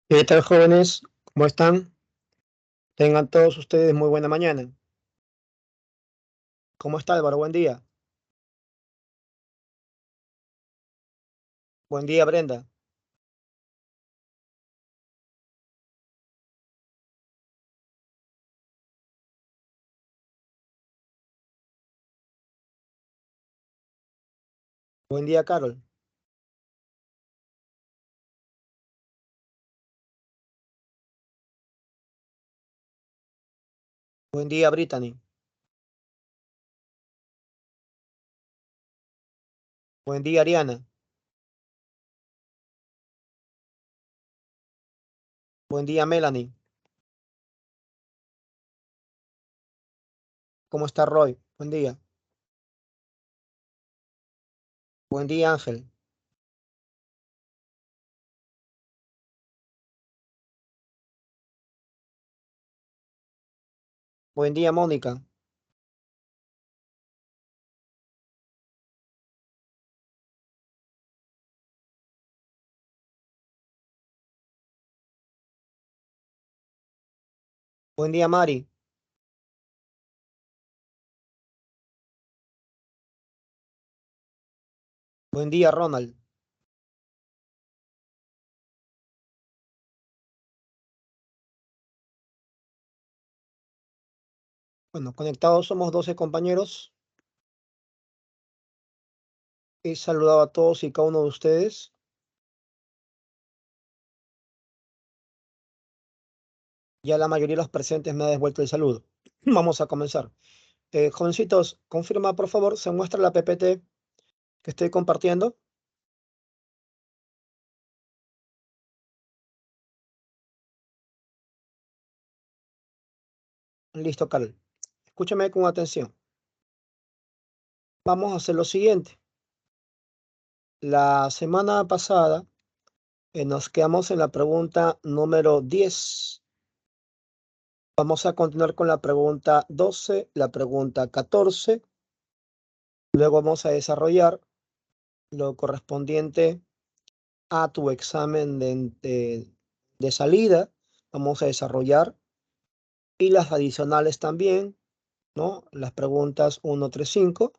¿Qué tal, jóvenes? ¿Cómo están? Tengan todos ustedes muy buena mañana. ¿Cómo está, Álvaro? Buen día. Buen día, Brenda. Buen día, Carol. Buen día, Brittany. Buen día, Ariana. Buen día, Melanie. ¿Cómo está, Roy? Buen día. Buen día, Ángel. Buen día, Mónica. Buen día, Mari. Buen día, Ronald. Bueno, conectados somos 12 compañeros. He saludado a todos y cada uno de ustedes. Ya la mayoría de los presentes me ha devuelto el saludo. Vamos a comenzar. Jovencitos, confirma, por favor, se muestra la PPT que estoy compartiendo. Listo, Carol. Escúchame con atención. Vamos a hacer lo siguiente. La semana pasada nos quedamos en la pregunta número 10. Vamos a continuar con la pregunta 12, la pregunta 14. Luego vamos a desarrollar lo correspondiente a tu examen de salida. Vamos a desarrollar y las adicionales también, ¿no? Las preguntas 1, 3, 5.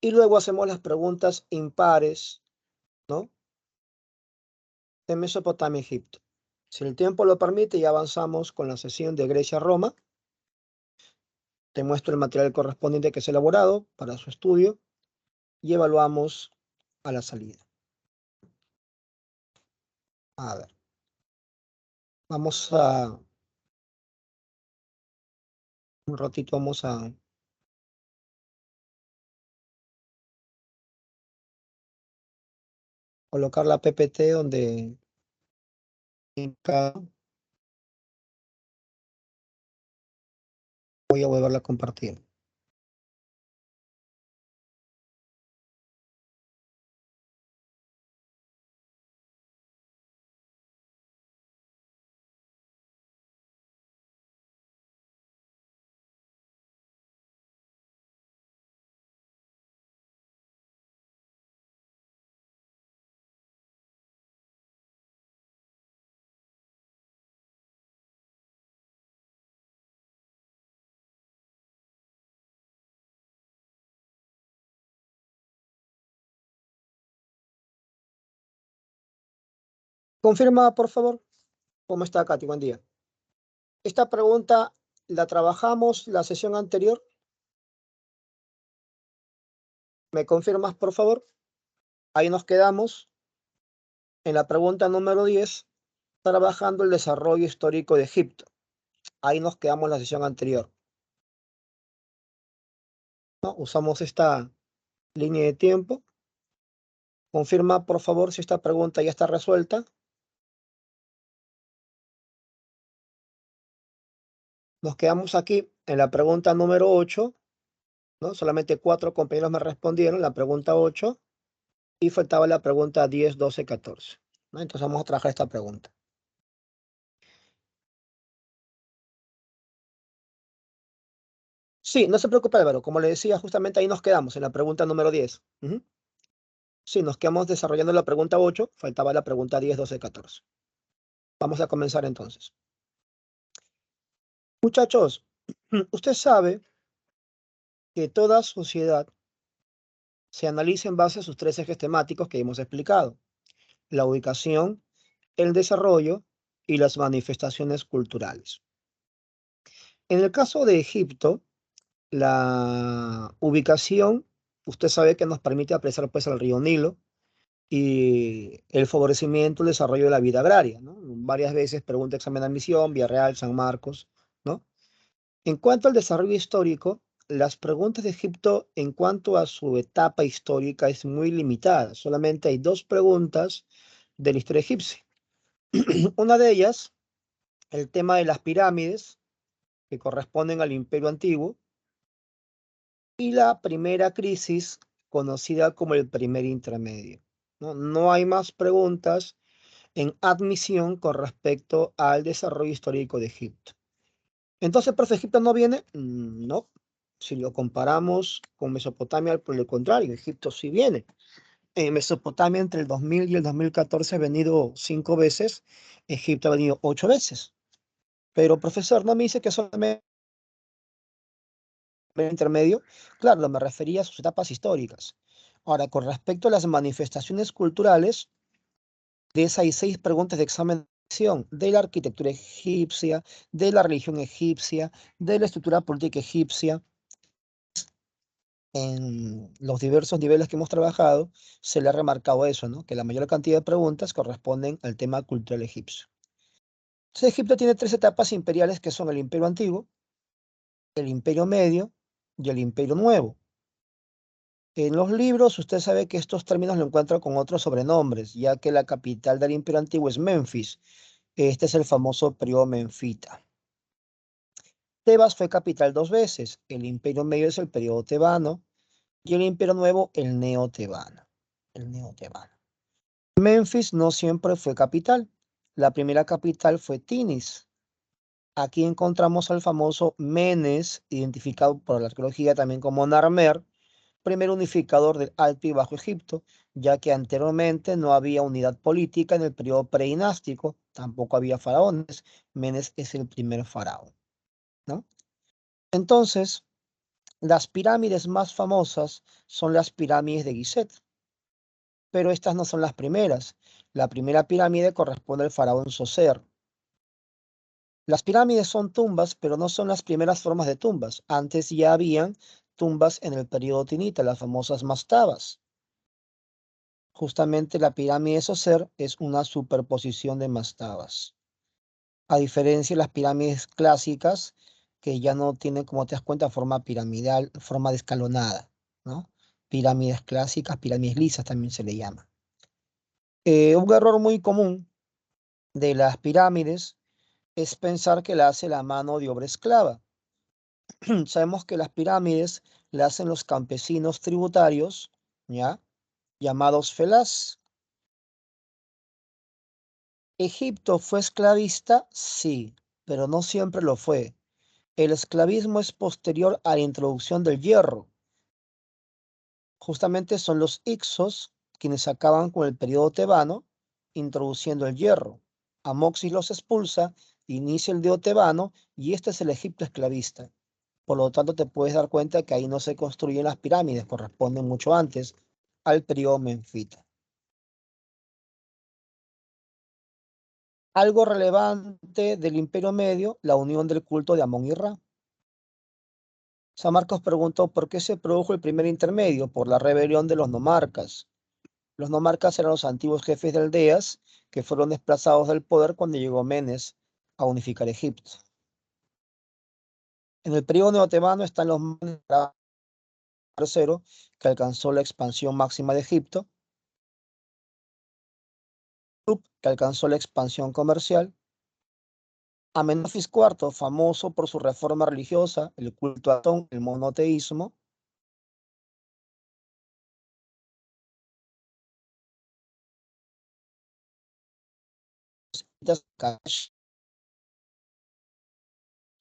Y luego hacemos las preguntas impares, ¿no? De Mesopotamia, Egipto. Si el tiempo lo permite, ya avanzamos con la sesión de Grecia-Roma. Te muestro el material correspondiente que es elaborado para su estudio y evaluamos a la salida. A ver, vamos a... Un ratito vamos a colocar la PPT donde... Voy a volverla a compartir. Confirma, por favor. ¿Cómo está, Katy? Buen día. Esta pregunta la trabajamos la sesión anterior. ¿Me confirmas, por favor? Ahí nos quedamos en la pregunta número 10, trabajando el desarrollo histórico de Egipto. Ahí nos quedamos en la sesión anterior, ¿no? Usamos esta línea de tiempo. Confirma, por favor, si esta pregunta ya está resuelta. Nos quedamos aquí en la pregunta número 8, ¿no? Solamente 4 compañeros me respondieron la pregunta 8 y faltaba la pregunta 10, 12, 14, ¿no? Entonces vamos a trabajar esta pregunta. Sí, no se preocupe, Álvaro. Como le decía, justamente ahí nos quedamos en la pregunta número 10. Sí, nos quedamos desarrollando la pregunta 8, faltaba la pregunta 10, 12, 14. Vamos a comenzar entonces. Muchachos, usted sabe que toda sociedad se analiza en base a sus tres ejes temáticos que hemos explicado: la ubicación, el desarrollo y las manifestaciones culturales. En el caso de Egipto, la ubicación, usted sabe que nos permite apreciar pues el río Nilo y el favorecimiento, el desarrollo de la vida agraria, ¿no? Varias veces pregunta examen de admisión, Villarreal, San Marcos, ¿no? En cuanto al desarrollo histórico, las preguntas de Egipto en cuanto a su etapa histórica es muy limitada. Solamente hay dos preguntas de la historia egipcia. Una de ellas, el tema de las pirámides, que corresponden al Imperio Antiguo, y la primera crisis, conocida como el primer intermedio. No hay más preguntas en admisión con respecto al desarrollo histórico de Egipto. Entonces, ¿profe, Egipto no viene? No. Si lo comparamos con Mesopotamia, por el contrario, Egipto sí viene. En Mesopotamia entre el 2000 y el 2014 ha venido 5 veces, Egipto ha venido 8 veces. Pero, profesor, no me dice que solamente el intermedio. Claro, me refería a sus etapas históricas. Ahora, con respecto a las manifestaciones culturales, de esas hay 6 preguntas de examen de la arquitectura egipcia, de la religión egipcia, de la estructura política egipcia. En los diversos niveles que hemos trabajado, se le ha remarcado eso, ¿no? Que la mayor cantidad de preguntas corresponden al tema cultural egipcio. Entonces, Egipto tiene 3 etapas imperiales que son el Imperio Antiguo, el Imperio Medio y el Imperio Nuevo. En los libros, usted sabe que estos términos lo encuentra con otros sobrenombres, ya que la capital del Imperio Antiguo es Menfis. Este es el famoso periodo menfita. Tebas fue capital 2 veces. El Imperio Medio es el periodo tebano y el Imperio Nuevo el neotebano. El neotebano. Menfis no siempre fue capital. La primera capital fue Tinis. Aquí encontramos al famoso Menes, identificado por la arqueología también como Narmer, primer unificador del Alto y Bajo Egipto, ya que anteriormente no había unidad política en el periodo predinástico, tampoco había faraones. Menes es el primer faraón, ¿no? Entonces, las pirámides más famosas son las pirámides de Gizeh, pero estas no son las primeras. La primera pirámide corresponde al faraón Zoser. Las pirámides son tumbas, pero no son las primeras formas de tumbas. Antes ya habían tumbas en el periodo tinita, las famosas mastabas. Justamente la pirámide de Zoser es una superposición de mastabas. A diferencia de las pirámides clásicas, que ya no tienen, como te das cuenta, forma piramidal, forma de escalonada, ¿no? Pirámides clásicas, pirámides lisas también se le llama. Un error muy común de las pirámides es pensar que la hace la mano de obra esclava. Sabemos que las pirámides las hacen los campesinos tributarios, ¿ya? Llamados felás. ¿Egipto fue esclavista? Sí, pero no siempre lo fue. El esclavismo es posterior a la introducción del hierro. Justamente son los Hicsos quienes acaban con el periodo tebano, introduciendo el hierro. Amoxis los expulsa, inicia el periodo tebano y este es el Egipto esclavista. Por lo tanto, te puedes dar cuenta que ahí no se construyen las pirámides, corresponden mucho antes al periodo menfita. Algo relevante del Imperio Medio, la unión del culto de Amón y Ra. San Marcos preguntó por qué se produjo el primer intermedio, por la rebelión de los nomarcas. Los nomarcas eran los antiguos jefes de aldeas que fueron desplazados del poder cuando llegó Menes a unificar Egipto. En el periodo neotebano están los tercero, que alcanzó la expansión máxima de Egipto, que alcanzó la expansión comercial, Amenofis IV, famoso por su reforma religiosa, el culto a Atón, el monoteísmo.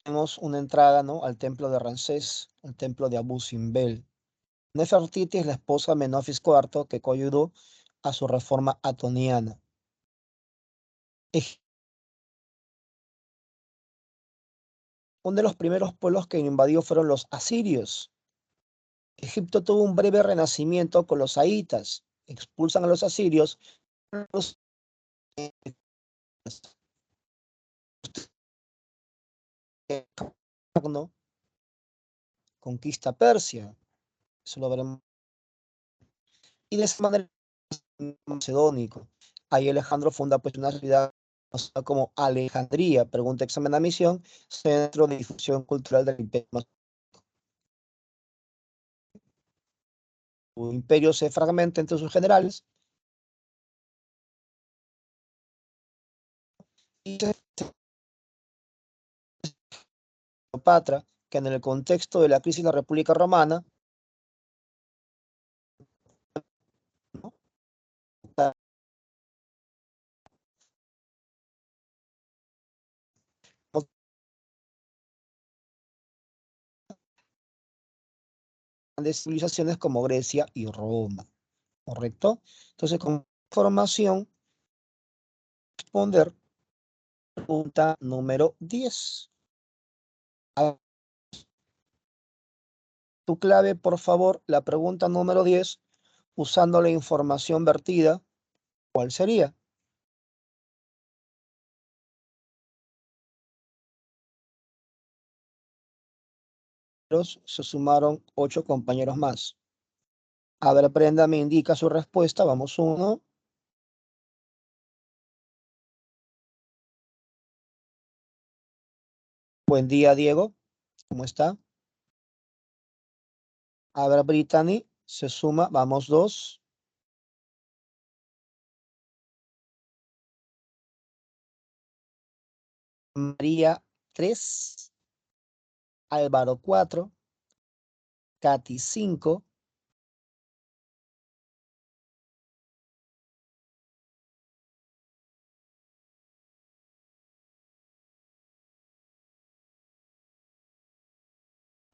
Tenemos una entrada, ¿no?, al templo de Ramsés, el templo de Abu Simbel. Nefertiti es la esposa de Amenofis IV, que coayudó a su reforma atoniana. Uno de los primeros pueblos que invadió fueron los asirios. Egipto tuvo un breve renacimiento con los saítas. Expulsan a los asirios. ¿No? Conquista Persia. Eso lo veremos. Y de esa manera, macedónico. Ahí Alejandro funda pues una ciudad como Alejandría, pregunta examen de admisión, centro de difusión cultural del imperio. Su imperio se fragmenta entre sus generales y Cleopatra, que en el contexto de la crisis de la República Romana, ¿no? Grandes civilizaciones como Grecia y Roma, ¿correcto? Entonces, con información, responder pregunta número 10. Tu clave, por favor, la pregunta número 10, usando la información vertida, ¿cuál sería? Se sumaron 8 compañeros más. A ver, Brenda me indica su respuesta. Vamos, 1. Buen día, Diego. ¿Cómo está? A ver, Brittany se suma. Vamos, 2. María, 3. Álvaro, 4. Katy, 5.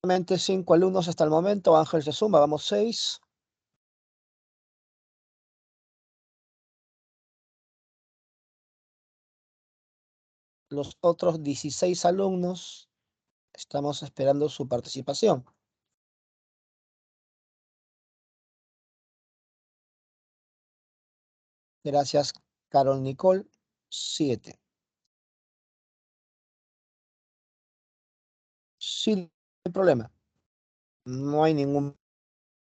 Solamente 5 alumnos hasta el momento. Ángel se suma. Vamos, 6. Los otros 16 alumnos estamos esperando su participación. Gracias, Carol Nicole. 7. Sin problema. No hay ningún...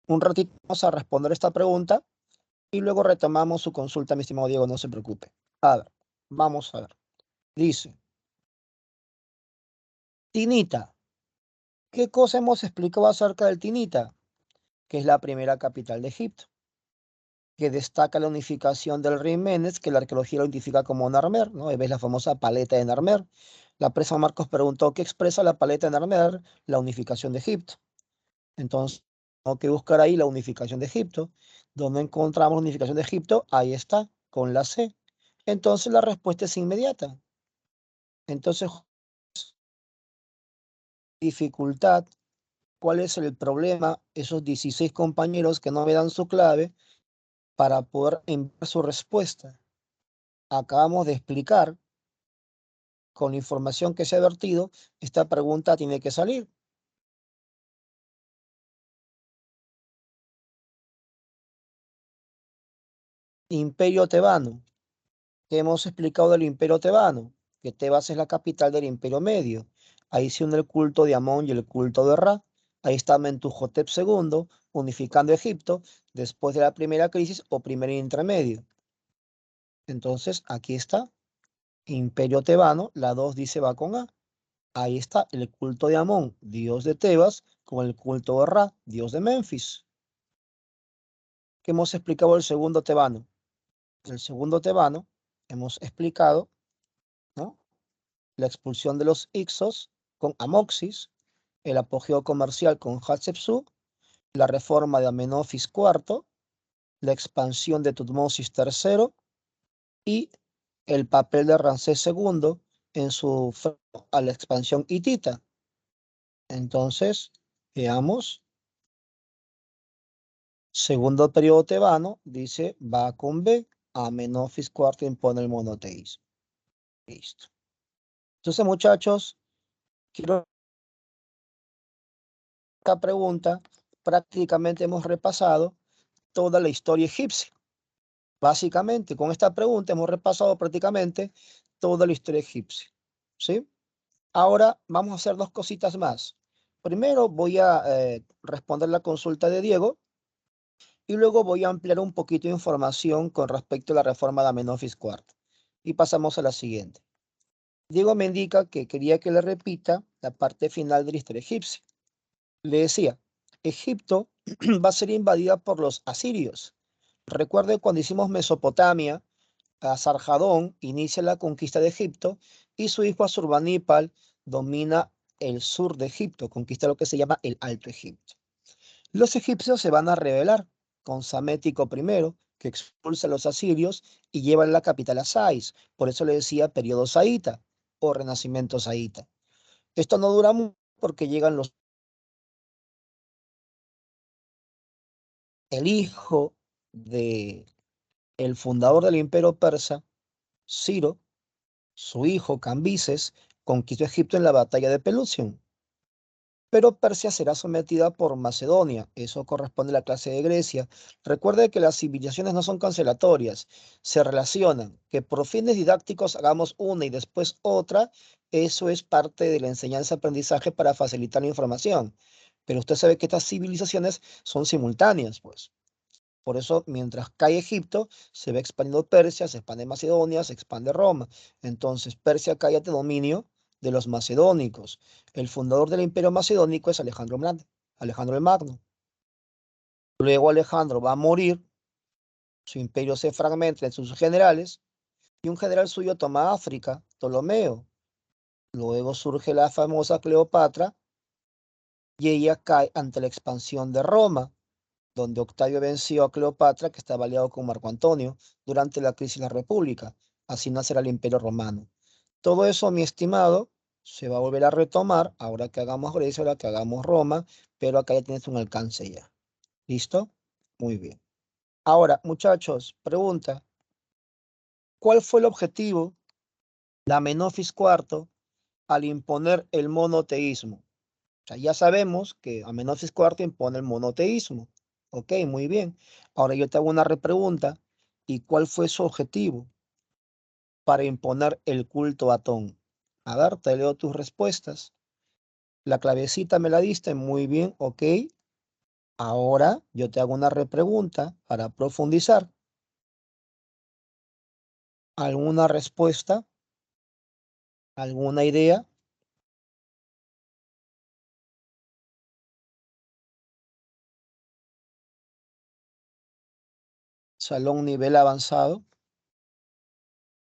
Un ratito vamos a responder esta pregunta y luego retomamos su consulta, mi estimado Diego, no se preocupe. A ver, vamos a ver. Dice, Tinita. ¿Qué cosa hemos explicado acerca del Tinita? Que es la primera capital de Egipto, que destaca la unificación del rey Menes, que la arqueología lo identifica como Narmer, ¿no? Ahí ves la famosa paleta de Narmer. La presa Marcos preguntó, ¿qué expresa la paleta de Narmer? La unificación de Egipto. Entonces, tengo que buscar ahí la unificación de Egipto. ¿Dónde encontramos la unificación de Egipto? Ahí está, con la C. Entonces, la respuesta es inmediata. Entonces, dificultad, ¿cuál es el problema? Esos 16 compañeros que no me dan su clave para poder enviar su respuesta. Acabamos de explicar, con la información que se ha vertido, esta pregunta tiene que salir. Imperio tebano. ¿Qué hemos explicado del Imperio tebano? Que Tebas es la capital del Imperio Medio. Ahí se une el culto de Amón y el culto de Ra. Ahí está Mentuhotep II unificando Egipto después de la primera crisis o primer intermedio. Entonces, aquí está, Imperio tebano, la 2 dice va con A. Ahí está el culto de Amón, dios de Tebas, con el culto de Ra, dios de Memphis. ¿Qué hemos explicado el segundo tebano? El segundo tebano, hemos explicado, ¿no?, la expulsión de los Ixos con Amoxis, el apogeo comercial con Hatshepsut, la reforma de Amenofis IV, la expansión de Tutmosis III y el papel de Ramsés II en su a la expansión hitita. Entonces, veamos. Segundo periodo tebano, dice, va con B. Amenofis IV impone el monoteísmo. Listo. Entonces, muchachos, quiero esta pregunta prácticamente hemos repasado toda la historia egipcia. Básicamente, con esta pregunta hemos repasado prácticamente toda la historia egipcia. ¿Sí? Ahora vamos a hacer dos cositas más. Primero voy a responder la consulta de Diego y luego voy a ampliar un poquito de información con respecto a la reforma de Amenofis IV. Y pasamos a la siguiente. Diego me indica que quería que le repita la parte final de la historia egipcia. Le decía, Egipto va a ser invadida por los asirios. Recuerde cuando hicimos Mesopotamia, Asarjadón inicia la conquista de Egipto y su hijo Asurbanipal domina el sur de Egipto, conquista lo que se llama el Alto Egipto. Los egipcios se van a rebelar con Samético I, que expulsa a los asirios y lleva la capital a Sais. Por eso le decía periodo saíta o renacimiento saíta. Esto no dura mucho porque llegan los... El hijo de el fundador del imperio persa, Ciro, su hijo Cambises, conquistó Egipto en la batalla de Pelusión. Pero Persia será sometida por Macedonia. Eso corresponde a la clase de Grecia. Recuerde que las civilizaciones no son cancelatorias, se relacionan. Que por fines didácticos hagamos una y después otra, eso es parte de la enseñanza-aprendizaje para facilitar la información. Pero usted sabe que estas civilizaciones son simultáneas, pues. Por eso, mientras cae Egipto, se va expandiendo Persia, se expande Macedonia, se expande Roma. Entonces, Persia cae ante dominio de los macedónicos. El fundador del imperio macedónico es Alejandro Grande, Alejandro el Magno. Luego Alejandro va a morir, su imperio se fragmenta en sus generales, y un general suyo toma África, Ptolomeo. Luego surge la famosa Cleopatra, y ella cae ante la expansión de Roma, donde Octavio venció a Cleopatra, que estaba aliado con Marco Antonio, durante la crisis de la República. Así nacerá el Imperio Romano. Todo eso, mi estimado, se va a volver a retomar ahora que hagamos Grecia, ahora que hagamos Roma, pero acá ya tienes un alcance ya. ¿Listo? Muy bien. Ahora, muchachos, pregunta, ¿cuál fue el objetivo de Amenofis IV al imponer el monoteísmo? O sea, ya sabemos que Amenofis IV impone el monoteísmo. Ok, muy bien. Ahora yo te hago una repregunta. ¿Y cuál fue su objetivo para imponer el culto a Atón? A ver, te leo tus respuestas. La clavecita me la diste, muy bien, ok. Ahora yo te hago una repregunta para profundizar. ¿Alguna respuesta? ¿Alguna idea? Salón nivel avanzado.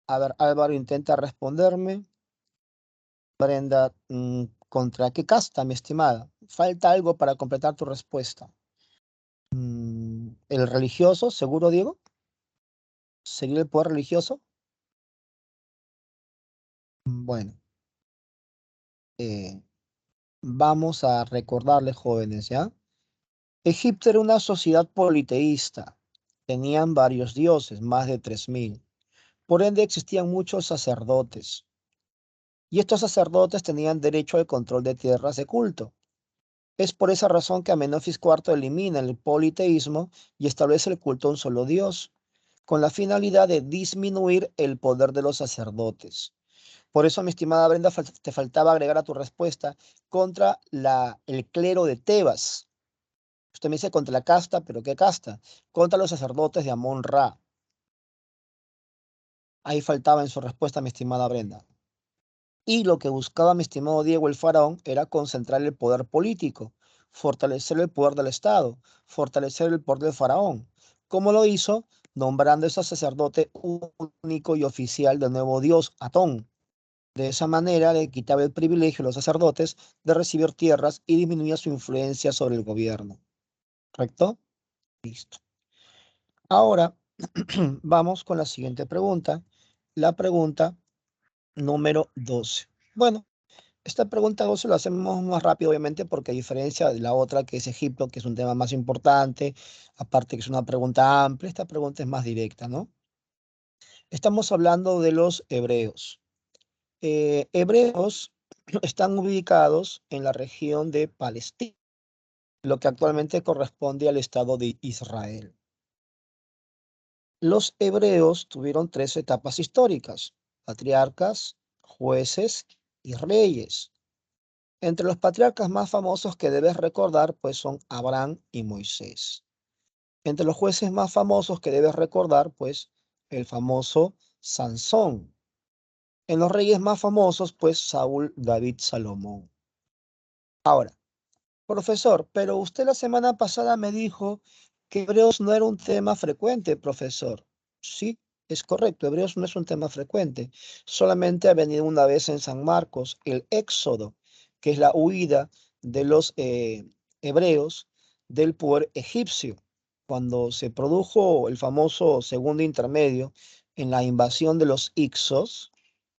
A ver, Álvaro intenta responderme. Brenda, ¿contra qué casta, mi estimada? Falta algo para completar tu respuesta. ¿El religioso, seguro, Diego? ¿Sería el poder religioso? Bueno, eh, vamos a recordarles, jóvenes, ¿ya? Egipto era una sociedad politeísta. Tenían varios dioses, más de 3000. Por ende, existían muchos sacerdotes. Y estos sacerdotes tenían derecho al control de tierras de culto. Es por esa razón que Amenofis IV elimina el politeísmo y establece el culto a un solo Dios, con la finalidad de disminuir el poder de los sacerdotes. Por eso, mi estimada Brenda, te faltaba agregar a tu respuesta contra el clero de Tebas. Usted me dice contra la casta, pero ¿qué casta? Contra los sacerdotes de Amón-Ra. Ahí faltaba en su respuesta, mi estimada Brenda. Y lo que buscaba mi estimado Diego el faraón era concentrar el poder político, fortalecer el poder del Estado, fortalecer el poder del faraón. ¿Cómo lo hizo? Nombrando a ese sacerdote único y oficial del nuevo dios, Atón. De esa manera le quitaba el privilegio a los sacerdotes de recibir tierras y disminuía su influencia sobre el gobierno. ¿Correcto? Listo. Ahora vamos con la siguiente pregunta. La pregunta número 12. Bueno, esta pregunta 12 la hacemos más rápido, obviamente, porque a diferencia de la otra, que es Egipto, que es un tema más importante, aparte que es una pregunta amplia, esta pregunta es más directa, ¿no? Estamos hablando de los hebreos. Hebreos están ubicados en la región de Palestina. lo que actualmente corresponde al Estado de Israel. Los hebreos tuvieron 3 etapas históricas: patriarcas, jueces y reyes. Entre los patriarcas más famosos que debes recordar, pues son Abraham y Moisés. Entre los jueces más famosos que debes recordar, pues el famoso Sansón. En los reyes más famosos, pues Saúl, David, Salomón. Ahora, profesor, pero usted la semana pasada me dijo que Hebreos no era un tema frecuente, profesor. Sí, es correcto, Hebreos no es un tema frecuente. Solamente ha venido una vez en San Marcos el Éxodo, que es la huida de los hebreos del poder egipcio. Cuando se produjo el famoso segundo intermedio en la invasión de los Ixos,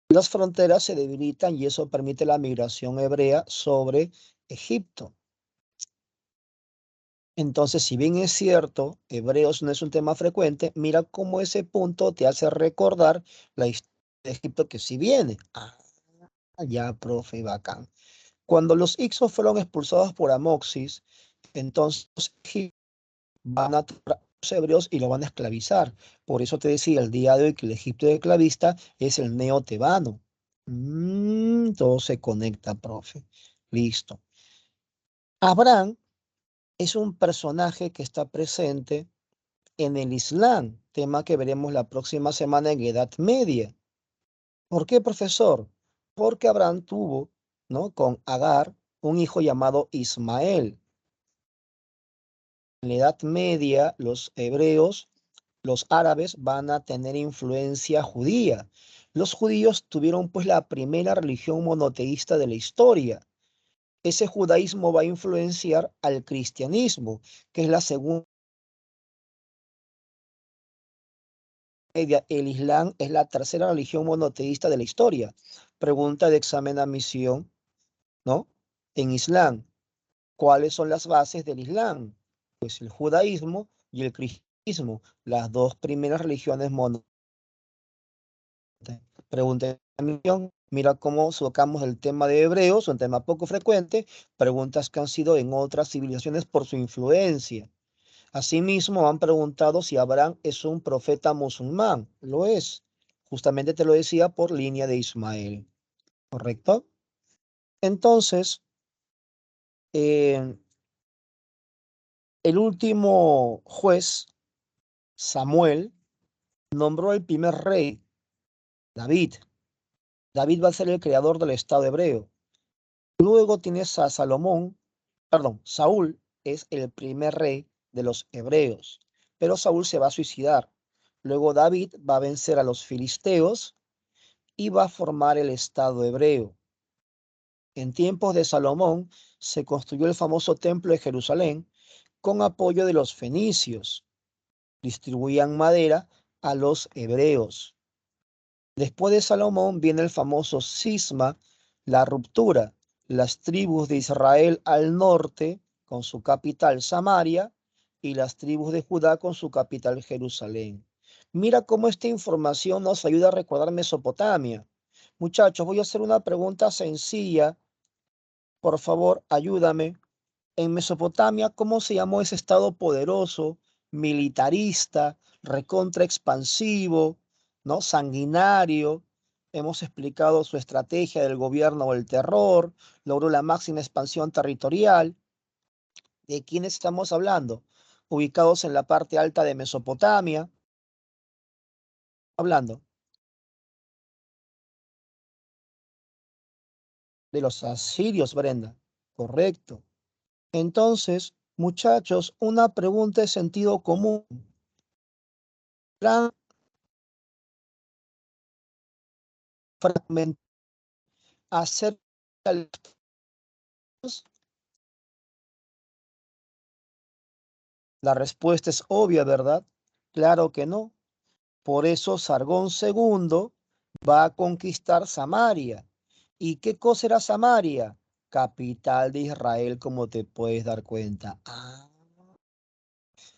las fronteras se debilitan y eso permite la migración hebrea sobre Egipto. Entonces, si bien es cierto, Hebreos no es un tema frecuente, mira cómo ese punto te hace recordar la historia de Egipto que sí viene. Ah, ya, profe, bacán. Cuando los Ixos fueron expulsados por Amoxis, entonces van a tomar a los hebreos y los van a esclavizar. Por eso te decía el día de hoy que el Egipto esclavista es el neotebano. Todo se conecta, profe. Listo. Abraham es un personaje que está presente en el Islam, tema que veremos la próxima semana en Edad Media. ¿Por qué, profesor? Porque Abraham tuvo, ¿no?, con Agar un hijo llamado Ismael. En la Edad Media, los hebreos, los árabes van a tener influencia judía. Los judíos tuvieron pues la primera religión monoteísta de la historia. Ese judaísmo va a influenciar al cristianismo, que es la segunda. El Islam es la tercera religión monoteísta de la historia. Pregunta de examen a admisión, ¿no? En Islam, ¿cuáles son las bases del Islam? Pues el judaísmo y el cristianismo, las dos primeras religiones monoteístas. Pregunta de admisión, mira cómo sacamos el tema de Hebreos, un tema poco frecuente, preguntas que han sido en otras civilizaciones por su influencia. Asimismo, han preguntado si Abraham es un profeta musulmán. Lo es. Justamente te lo decía por línea de Ismael. ¿Correcto? Entonces, eh, el último juez, Samuel, nombró el primer rey, David. David va a ser el creador del Estado hebreo. Luego tienes a Salomón, perdón, Saúl es el primer rey de los hebreos, pero Saúl se va a suicidar. Luego David va a vencer a los filisteos y va a formar el Estado hebreo. En tiempos de Salomón se construyó el famoso templo de Jerusalén con apoyo de los fenicios. Distribuían madera a los hebreos. Después de Salomón viene el famoso cisma, la ruptura. Las tribus de Israel al norte con su capital Samaria y las tribus de Judá con su capital Jerusalén. Mira cómo esta información nos ayuda a recordar Mesopotamia. Muchachos, voy a hacer una pregunta sencilla. Por favor, ayúdame. En Mesopotamia, ¿cómo se llamó ese estado poderoso, militarista, recontra expansivo, ¿no?, sanguinario? Hemos explicado su estrategia del gobierno o el terror, logró la máxima expansión territorial. ¿De quiénes estamos hablando? Ubicados en la parte alta de Mesopotamia. Hablando de los asirios, Brenda. Correcto. Entonces, muchachos, una pregunta de sentido común. Fragmentar acerca de los... La respuesta es obvia, ¿verdad? Claro que no. Por eso Sargón II va a conquistar Samaria. ¿Y qué cosa era Samaria? Capital de Israel, como te puedes dar cuenta.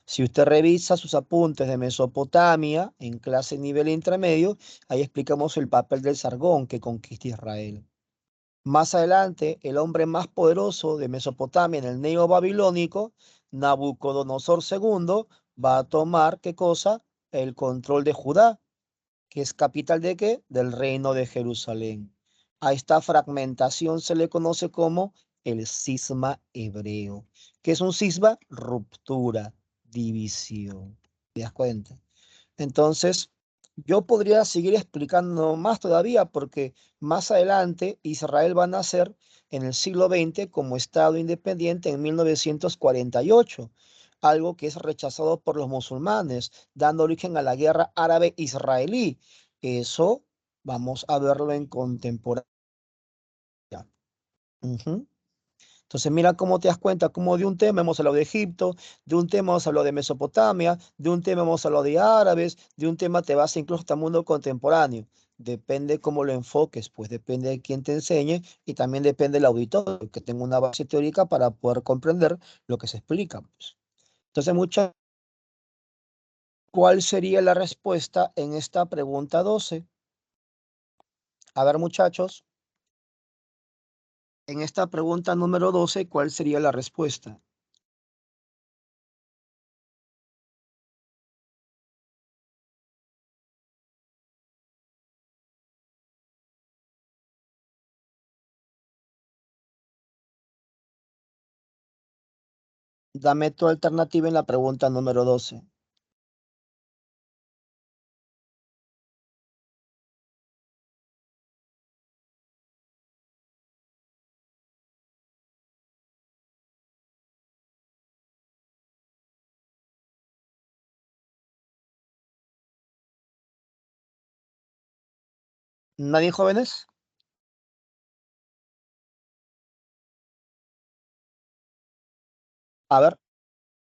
Si usted revisa sus apuntes de Mesopotamia en clase nivel intermedio, ahí explicamos el papel del Sargón que conquista Israel. Más adelante, el hombre más poderoso de Mesopotamia en el neobabilónico, Nabucodonosor II, va a tomar, ¿qué cosa? El control de Judá, que es capital de qué? Del reino de Jerusalén. A esta fragmentación se le conoce como el cisma hebreo. ¿Qué es un cisma? Ruptura, división. ¿Te das cuenta? Entonces, yo podría seguir explicando más todavía porque más adelante Israel va a nacer en el siglo XX como Estado independiente en 1948, algo que es rechazado por los musulmanes, dando origen a la guerra árabe-israelí. Eso vamos a verlo en contemporánea. Ujú. Entonces, mira cómo te das cuenta, cómo de un tema hemos hablado de Egipto, de un tema hemos hablado de Mesopotamia, de un tema hemos hablado de árabes, de un tema te vas incluso hasta el mundo contemporáneo. Depende cómo lo enfoques, pues depende de quién te enseñe y también depende del auditorio, que tenga una base teórica para poder comprender lo que se explica, pues. Entonces, ¿cuál sería la respuesta en esta pregunta 12? A ver, muchachos, en esta pregunta número 12, ¿cuál sería la respuesta? Dame tu alternativa en la pregunta número 12. ¿Nadie, jóvenes? A ver,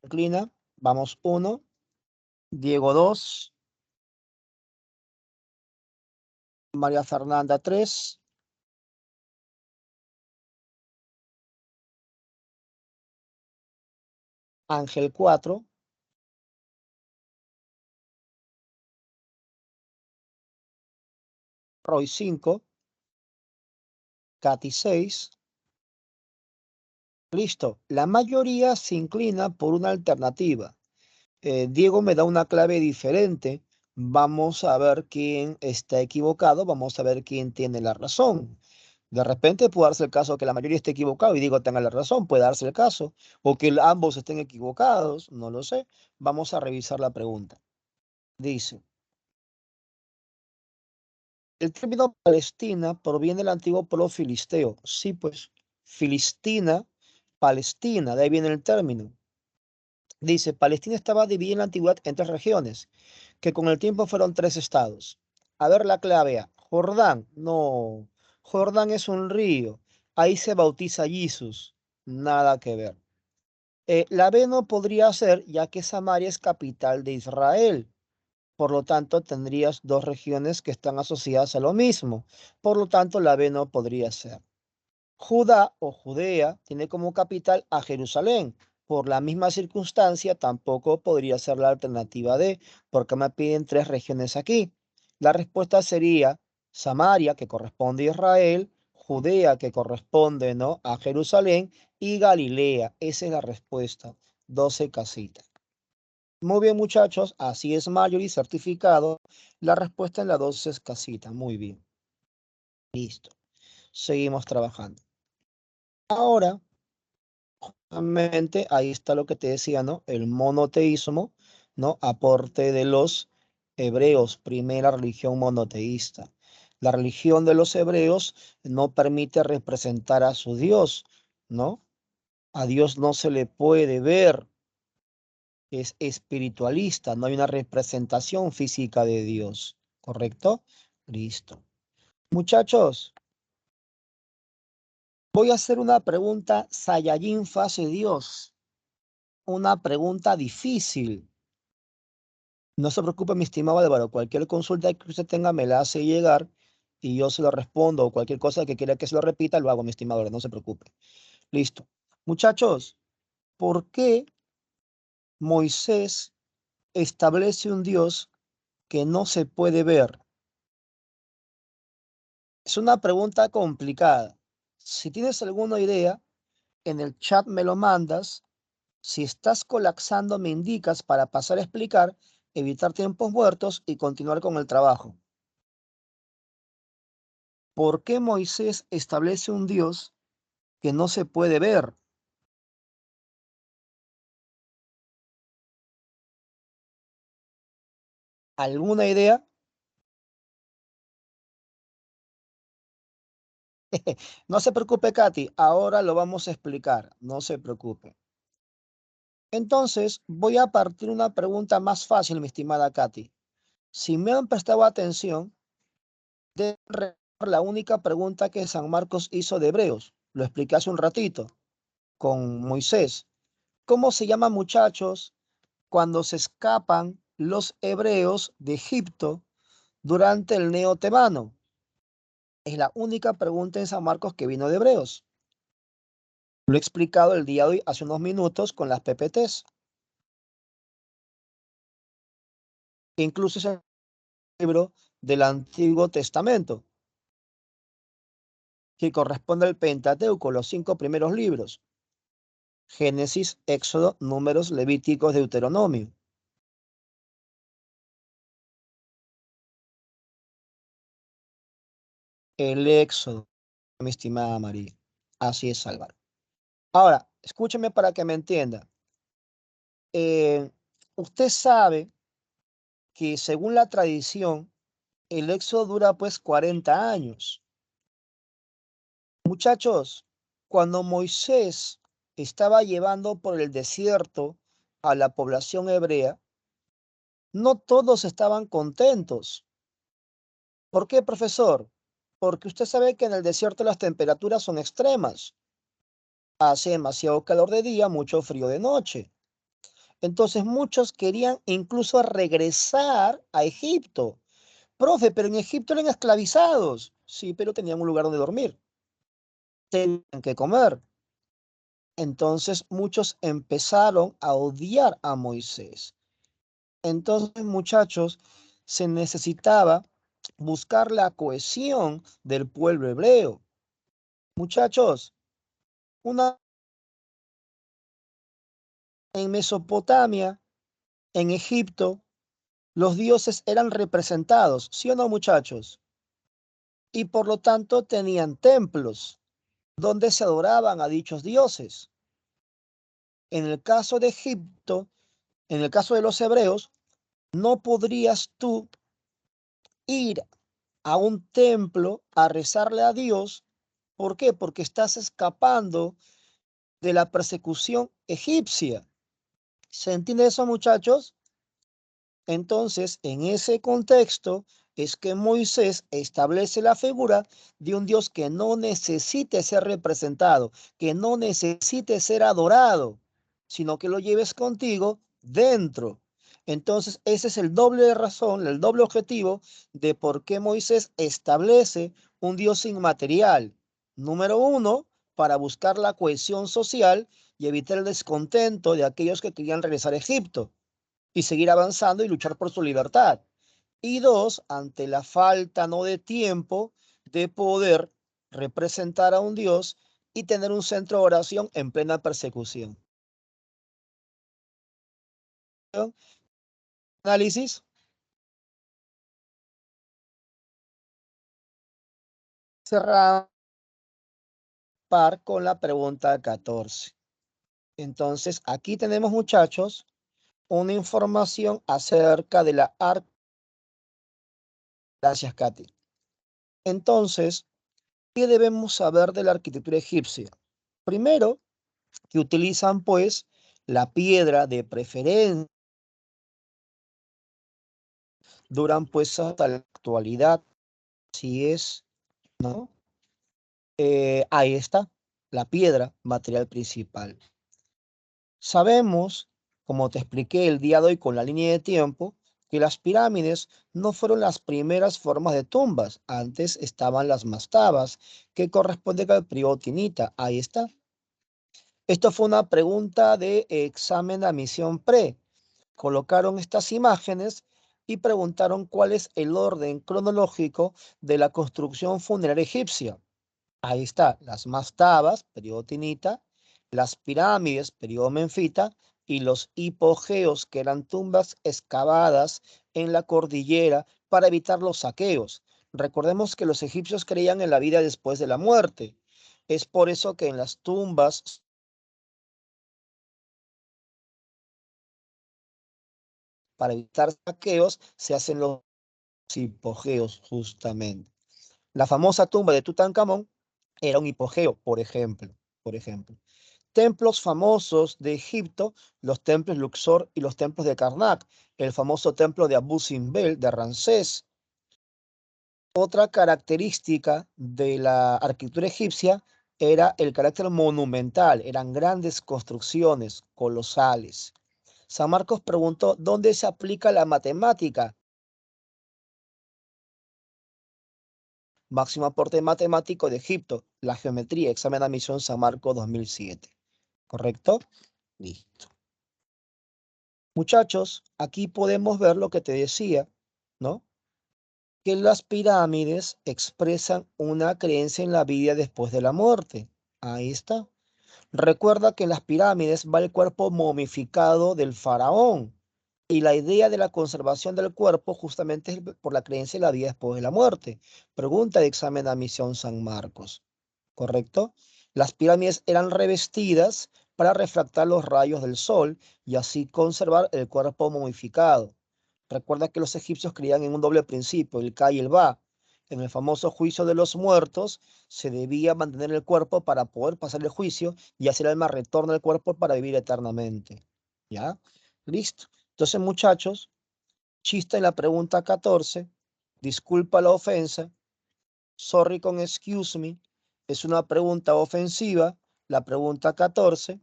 inclina. Vamos, uno. Diego, dos. María Fernanda, tres. Ángel, cuatro. Roy, cinco. Katy, seis. Listo. La mayoría se inclina por una alternativa. Diego me da una clave diferente. Vamos a ver quién está equivocado. Vamos a ver quién tiene la razón. De repente puede darse el caso que la mayoría esté equivocado y Diego tenga la razón. Puede darse el caso. O que ambos estén equivocados. No lo sé. Vamos a revisar la pregunta. Dice. El término Palestina proviene del antiguo pueblo filisteo. Sí, pues, Filistina, Palestina, de ahí viene el término. Dice, Palestina estaba dividida en la antigüedad en tres regiones, que con el tiempo fueron tres estados. A ver la clave A. Jordán, no. Jordán es un río. Ahí se bautiza Jesús. Nada que ver. La B no podría ser, ya que Samaria es capital de Israel. Por lo tanto, tendrías dos regiones que están asociadas a lo mismo. Por lo tanto, la B no podría ser. Judá o Judea tiene como capital a Jerusalén. Por la misma circunstancia, tampoco podría ser la alternativa D, porque me piden tres regiones aquí. La respuesta sería Samaria, que corresponde a Israel, Judea, que corresponde, ¿no?, a Jerusalén, y Galilea. Esa es la respuesta. 12 casitas. Muy bien, muchachos, así es Marjorie, certificado. La respuesta en la 12 es casita. Muy bien. Listo. Seguimos trabajando. Ahora, nuevamente, ahí está lo que te decía, ¿no? El monoteísmo, ¿no? Aporte de los hebreos, primera religión monoteísta. La religión de los hebreos no permite representar a su Dios, ¿no? A Dios no se le puede ver, es espiritualista, no hay una representación física de Dios, ¿correcto? Listo. Muchachos, voy a hacer una pregunta Saiyajin fase Dios, una pregunta difícil. No se preocupe, mi estimado Álvaro, cualquier consulta que usted tenga me la hace llegar y yo se lo respondo, o cualquier cosa que quiera que se lo repita, lo hago, mi estimado, no se preocupe. Listo. Muchachos, ¿por qué Moisés establece un Dios que no se puede ver? Es una pregunta complicada. Si tienes alguna idea, en el chat me lo mandas. Si estás colapsando, me indicas para pasar a explicar, evitar tiempos muertos y continuar con el trabajo. ¿Por qué Moisés establece un Dios que no se puede ver? ¿Alguna idea? No se preocupe, Katy, ahora lo vamos a explicar, no se preocupe. Entonces, voy a partir una pregunta más fácil, mi estimada Katy. Si me han prestado atención, deben recordar la única pregunta que San Marcos hizo de Hebreos. Lo expliqué hace un ratito con Moisés. ¿Cómo se llama, muchachos, cuando se escapan los hebreos de Egipto durante el Neo Tebano? Es la única pregunta en San Marcos que vino de Hebreos. Lo he explicado el día de hoy, hace unos minutos, con las PPTs. Incluso es el libro del Antiguo Testamento, que corresponde al Pentateuco, los 5 primeros libros. Génesis, Éxodo, Números, Levíticos, Deuteronomio. El Éxodo, mi estimada María. Así es, Álvaro. Ahora, escúcheme para que me entienda. Usted sabe que según la tradición, el éxodo dura pues 40 años. Muchachos, cuando Moisés estaba llevando por el desierto a la población hebrea, no todos estaban contentos. ¿Por qué, profesor? Porque usted sabe que en el desierto las temperaturas son extremas. Hace demasiado calor de día, mucho frío de noche. Entonces muchos querían incluso regresar a Egipto. Profe, pero en Egipto eran esclavizados. Sí, pero tenían un lugar donde dormir. Tenían que comer. Entonces muchos empezaron a odiar a Moisés. Entonces, muchachos, se necesitaba buscar la cohesión del pueblo hebreo. Muchachos, una en Mesopotamia, en Egipto, los dioses eran representados, ¿sí o no, muchachos? Y por lo tanto tenían templos donde se adoraban a dichos dioses. En el caso de Egipto, en el caso de los hebreos, no podrías tú ir a un templo a rezarle a Dios. ¿Por qué? Porque estás escapando de la persecución egipcia. ¿Se entiende eso, muchachos? Entonces, en ese contexto es que Moisés establece la figura de un Dios que no necesite ser representado, que no necesite ser adorado, sino que lo lleves contigo dentro. Entonces, ese es el doble razón, el doble objetivo de por qué Moisés establece un Dios inmaterial. Número uno, para buscar la cohesión social y evitar el descontento de aquellos que querían regresar a Egipto y seguir avanzando y luchar por su libertad. Y dos, ante la falta no de tiempo de poder representar a un Dios y tener un centro de oración en plena persecución. Análisis. Cerrar par con la pregunta 14. Entonces, aquí tenemos, muchachos, una información acerca de la arca. Gracias, Katy. Entonces, ¿qué debemos saber de la arquitectura egipcia? Primero, que utilizan pues la piedra de preferencia, duran pues hasta la actualidad, si es, ¿no? Ahí está, la piedra, material principal. Sabemos, como te expliqué el día de hoy con la línea de tiempo, que las pirámides no fueron las primeras formas de tumbas, antes estaban las mastabas, que corresponden al periodo tinita, ahí está. Esto fue una pregunta de examen de admisión pre. Colocaron estas imágenes y preguntaron cuál es el orden cronológico de la construcción funeraria egipcia. Ahí está, las mastabas, periodo tinita, las pirámides, periodo menfita, y los hipogeos, que eran tumbas excavadas en la cordillera para evitar los saqueos. Recordemos que los egipcios creían en la vida después de la muerte. Es por eso que en las tumbas, para evitar saqueos, se hacen los hipogeos justamente. La famosa tumba de Tutankamón era un hipogeo, por ejemplo. Por ejemplo. Templos famosos de Egipto, los templos Luxor y los templos de Karnak, el famoso templo de Abu Simbel de Ramsés. Otra característica de la arquitectura egipcia era el carácter monumental, eran grandes construcciones colosales. San Marcos preguntó, ¿dónde se aplica la matemática? Máximo aporte matemático de Egipto, la geometría, examen de admisión San Marcos 2007. ¿Correcto? Listo. Muchachos, aquí podemos ver lo que te decía, ¿no? Que las pirámides expresan una creencia en la vida después de la muerte. Ahí está. Recuerda que en las pirámides va el cuerpo momificado del faraón. Y la idea de la conservación del cuerpo justamente es por la creencia en la vida después de la muerte. Pregunta de examen de admisión San Marcos. ¿Correcto? Las pirámides eran revestidas para refractar los rayos del sol y así conservar el cuerpo momificado. Recuerda que los egipcios creían en un doble principio, el Ka y el Ba. En el famoso juicio de los muertos se debía mantener el cuerpo para poder pasar el juicio y así el alma retorna al cuerpo para vivir eternamente. ¿Ya? Listo. Entonces, muchachos, chiste en la pregunta 14. Disculpa la ofensa. Sorry con excuse me. Es una pregunta ofensiva, la pregunta 14,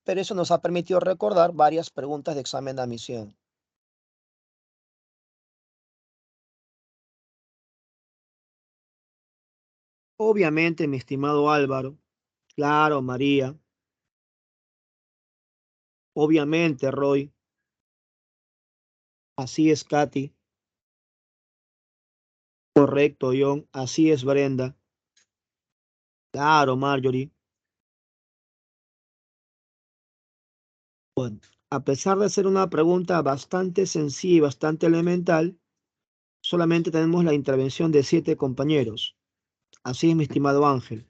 pero eso nos ha permitido recordar varias preguntas de examen de admisión. Obviamente, mi estimado Álvaro. Claro, María. Obviamente, Roy. Así es, Katy. Correcto, John. Así es, Brenda. Claro, Marjorie. Bueno, a pesar de ser una pregunta bastante sencilla y bastante elemental, solamente tenemos la intervención de 7 compañeros. Así es, mi estimado Ángel.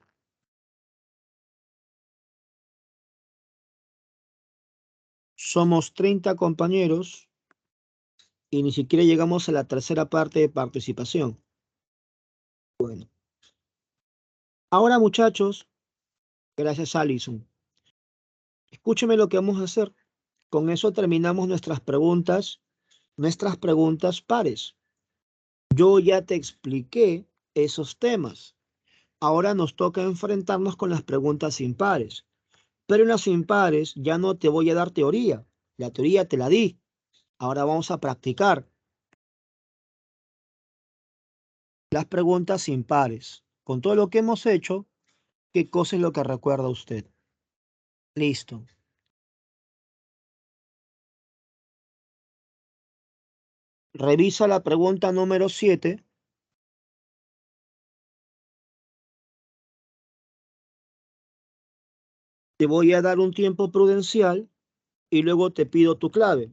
Somos 30 compañeros y ni siquiera llegamos a la tercera parte de participación. Bueno, ahora muchachos, gracias Alison. Escúcheme lo que vamos a hacer. Con eso terminamos nuestras preguntas pares. Yo ya te expliqué esos temas. Ahora nos toca enfrentarnos con las preguntas impares. Pero en las impares ya no te voy a dar teoría. La teoría te la di. Ahora vamos a practicar las preguntas impares. Con todo lo que hemos hecho, ¿qué cosa es lo que recuerda usted? Listo. Revisa la pregunta número 7. Te voy a dar un tiempo prudencial y luego te pido tu clave.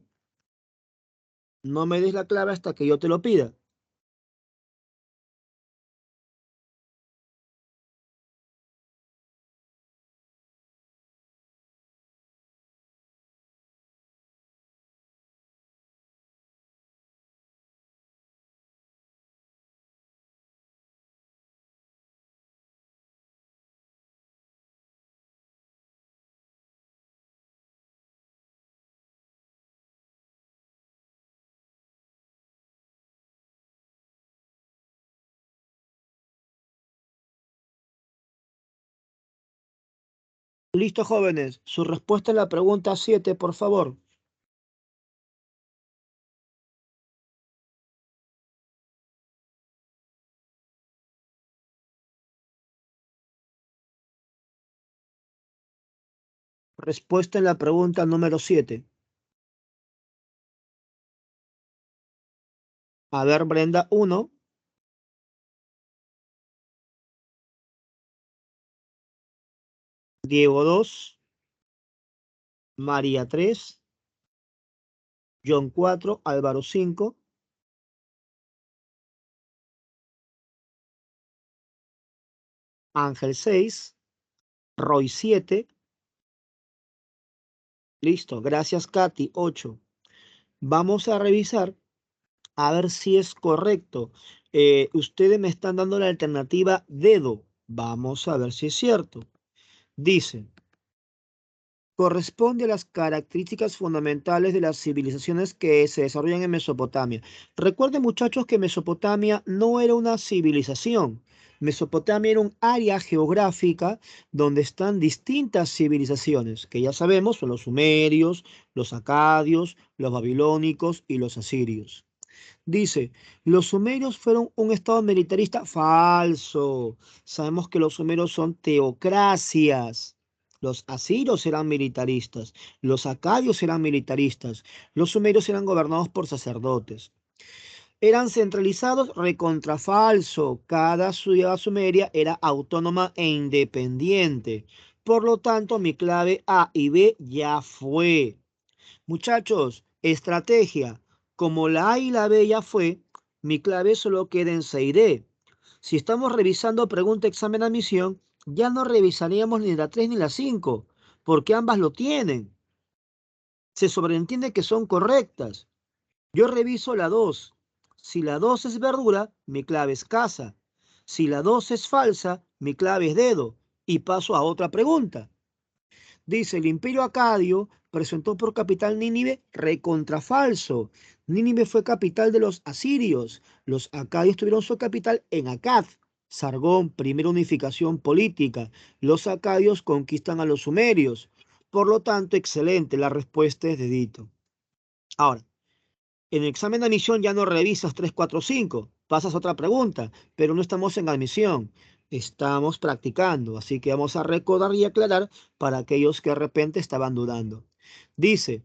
No me des la clave hasta que yo te lo pida. Listo, jóvenes. Su respuesta en la pregunta 7, por favor. Respuesta en la pregunta número 7. A ver, Brenda, 1. Diego 2, María 3, John 4, Álvaro 5, Ángel 6, Roy 7. Listo, gracias Katy, 8. Vamos a revisar a ver si es correcto. Ustedes me están dando la alternativa dedo. Vamos a ver si es cierto. Dice, corresponde a las características fundamentales de las civilizaciones que se desarrollan en Mesopotamia. Recuerden, muchachos, que Mesopotamia no era una civilización. Mesopotamia era un área geográfica donde están distintas civilizaciones, que ya sabemos son los sumerios, los acadios, los babilónicos y los asirios. Dice, los sumerios fueron un estado militarista falso. Sabemos que los sumerios son teocracias. Los asirios eran militaristas, los acadios eran militaristas, los sumerios eran gobernados por sacerdotes. Eran centralizados, recontra falso. Cada ciudad sumeria era autónoma e independiente. Por lo tanto, mi clave A y B ya fue. Muchachos, estrategia. Como la A y la B ya fue, mi clave solo queda en 6D. Si estamos revisando pregunta, examen, admisión, ya no revisaríamos ni la 3 ni la 5, porque ambas lo tienen. Se sobreentiende que son correctas. Yo reviso la 2. Si la 2 es verdura, mi clave es casa. Si la 2 es falsa, mi clave es dedo. Y paso a otra pregunta. Dice, el imperio acadio presentó por capital Nínive recontrafalso. Nínive fue capital de los asirios. Los acadios tuvieron su capital en Akkad. Sargón, primera unificación política. Los acadios conquistan a los sumerios. Por lo tanto, excelente, la respuesta es dedito. Ahora, en el examen de admisión ya no revisas 3, 4, 5. Pasas a otra pregunta, pero no estamos en admisión. Estamos practicando, así que vamos a recordar y aclarar para aquellos que de repente estaban dudando. Dice,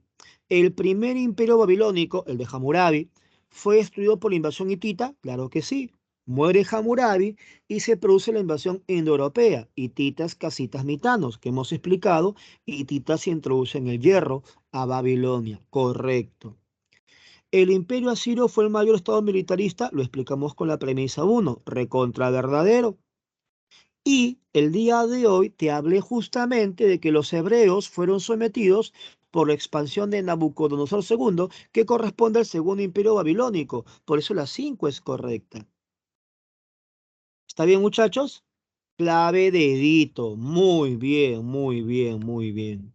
el primer imperio babilónico, el de Hammurabi, fue destruido por la invasión hitita. Claro que sí. Muere Hammurabi y se produce la invasión indoeuropea. Hititas, casitas, mitanos, que hemos explicado. Hititas se introducen el hierro a Babilonia. Correcto. El imperio asirio fue el mayor estado militarista, lo explicamos con la premisa 1, recontra verdadero. Y el día de hoy te hablé justamente de que los hebreos fueron sometidos por la expansión de Nabucodonosor II, que corresponde al segundo imperio babilónico. Por eso la 5 es correcta. ¿Está bien, muchachos? Clave dedito. Muy bien, muy bien, muy bien.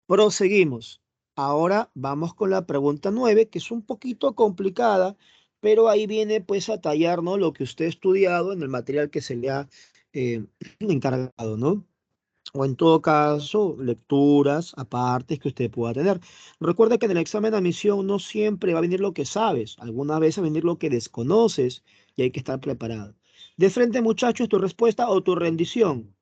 Proseguimos. Ahora vamos con la pregunta 9, que es un poquito complicada, pero ahí viene pues a tallar, ¿no?, lo que usted ha estudiado en el material que se le ha eh, encargado, ¿no? O en todo caso, lecturas aparte que usted pueda tener. Recuerda que en el examen de admisión no siempre va a venir lo que sabes, algunas veces va a venir lo que desconoces y hay que estar preparado. De frente, muchachos, tu respuesta o tu rendición.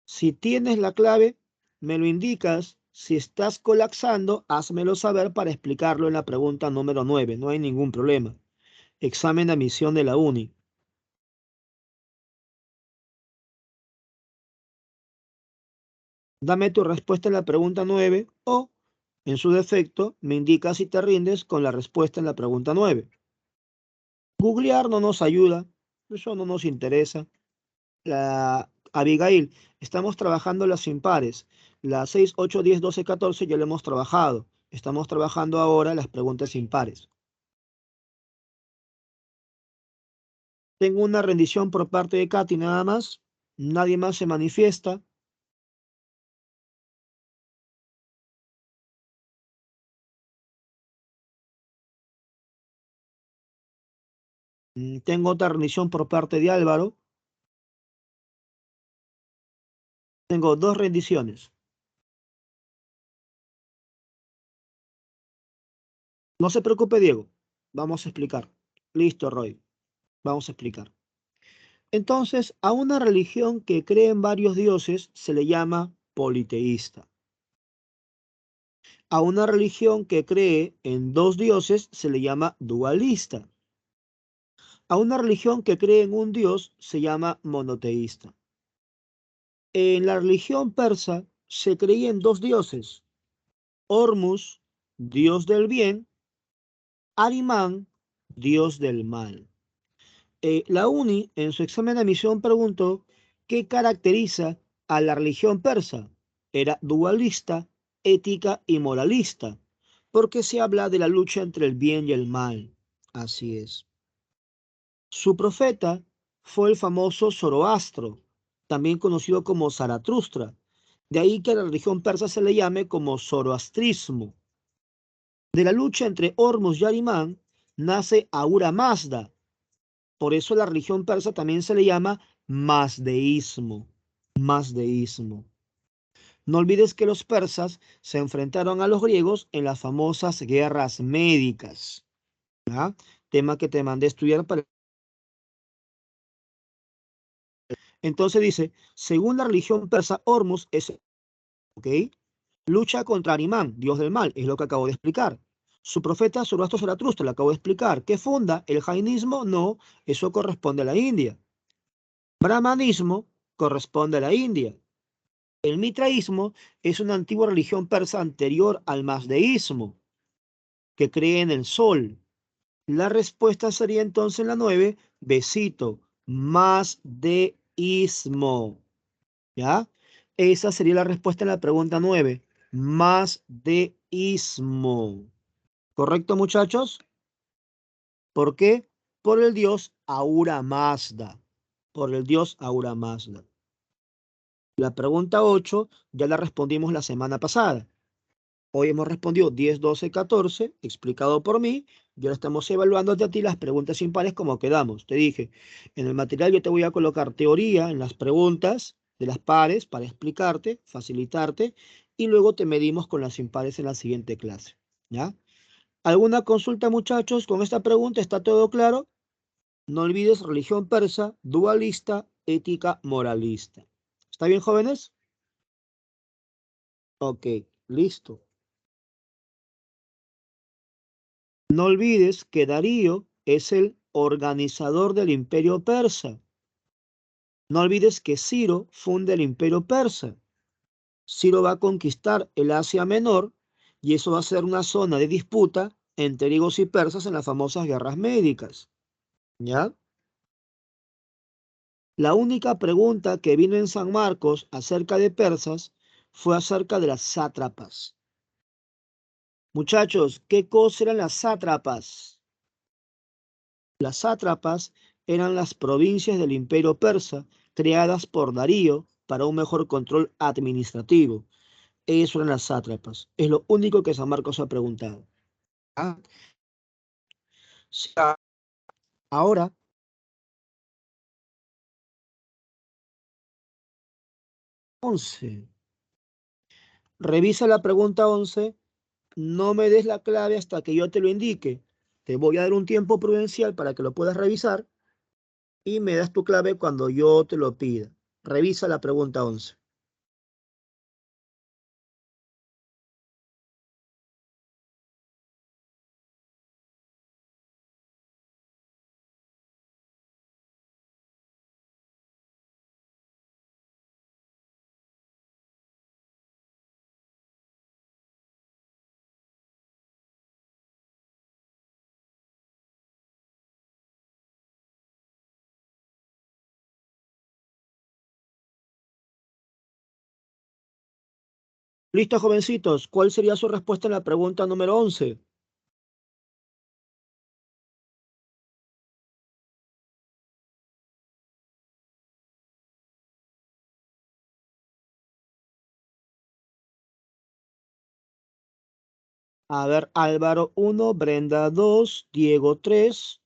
Si tienes la clave, me lo indicas. Si estás colapsando, házmelo saber para explicarlo en la pregunta número 9. No hay ningún problema. Examen de admisión de la uni. Dame tu respuesta en la pregunta 9 o, en su defecto, me indicas si te rindes con la respuesta en la pregunta 9. Googlear no nos ayuda. Eso no nos interesa. Abigail, estamos trabajando las impares. Las 6, 8, 10, 12, 14 ya lo hemos trabajado. Estamos trabajando ahora las preguntas impares. Tengo una rendición por parte de Katy nada más. Nadie más se manifiesta. Tengo otra rendición por parte de Álvaro. Tengo dos rendiciones. No se preocupe, Diego. Vamos a explicar. Listo, Roy. Vamos a explicar. Entonces, a una religión que cree en varios dioses se le llama politeísta. A una religión que cree en dos dioses se le llama dualista. A una religión que cree en un dios se llama monoteísta. En la religión persa se creía en dos dioses, Hormuz, dios del bien, Ahriman, dios del mal. La UNI, en su examen de admisión, preguntó qué caracteriza a la religión persa. Era dualista, ética y moralista, porque se habla de la lucha entre el bien y el mal. Así es. Su profeta fue el famoso Zoroastro, también conocido como Zaratustra. De ahí que a la religión persa se le llame como zoroastrismo. De la lucha entre Hormuz y Ahriman nace Ahura Mazda. Por eso la religión persa también se le llama mazdeísmo. Mazdeísmo. No olvides que los persas se enfrentaron a los griegos en las famosas guerras médicas. ¿Ya? Tema que te mandé a estudiar para... Entonces dice, según la religión persa, Hormuz es, ¿ok? Lucha contra Ahriman, dios del mal, es lo que acabo de explicar. Su profeta Zoroastro Zaratustra, lo acabo de explicar. ¿Qué funda? ¿El jainismo? No, eso corresponde a la India. Brahmanismo corresponde a la India. El mitraísmo es una antigua religión persa anterior al mazdeísmo, que cree en el sol. La respuesta sería entonces la 9, besito, mazdeísmo. ¿Ya? Esa sería la respuesta en la pregunta 9, mazdeísmo. ¿Correcto, muchachos? ¿Por qué? Por el dios Ahura Mazda. Por el dios Ahura Mazda. La pregunta 8 ya la respondimos la semana pasada. Hoy hemos respondido 10, 12, 14, explicado por mí. Y ahora estamos evaluando de a ti las preguntas impares como quedamos. Te dije, en el material yo te voy a colocar teoría en las preguntas de las pares para explicarte, facilitarte, y luego te medimos con las impares en la siguiente clase. ¿Ya? ¿Alguna consulta, muchachos? Con esta pregunta está todo claro. No olvides religión persa, dualista, ética, moralista. ¿Está bien, jóvenes? Ok, listo. No olvides que Darío es el organizador del imperio persa. No olvides que Ciro funda el imperio persa. Ciro va a conquistar el Asia Menor y eso va a ser una zona de disputa entre griegos y persas en las famosas guerras médicas. ¿Ya? La única pregunta que vino en San Marcos acerca de persas fue acerca de las sátrapas. Muchachos, ¿qué cosa eran las sátrapas? Las sátrapas eran las provincias del imperio persa creadas por Darío para un mejor control administrativo. Eso eran las sátrapas. Es lo único que San Marcos ha preguntado. Ah, sí, ahora, 11. Revisa la pregunta 11. No me des la clave hasta que yo te lo indique. Te voy a dar un tiempo prudencial para que lo puedas revisar y me das tu clave cuando yo te lo pida. Revisa la pregunta 11. Listo, jovencitos. ¿Cuál sería su respuesta en la pregunta número 11? A ver, Álvaro 1, Brenda 2, Diego 3,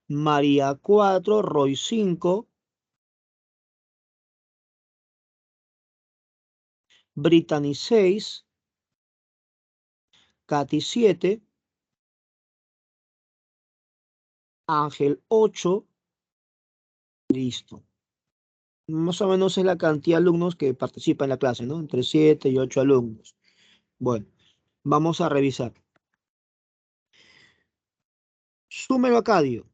María 4, Roy 5, Brittany 6, Katy 7, Ángel 8. Listo. Más o menos es la cantidad de alumnos que participan en la clase, ¿no? Entre 7 y 8 alumnos. Bueno, vamos a revisar. Súmelo, Acadio.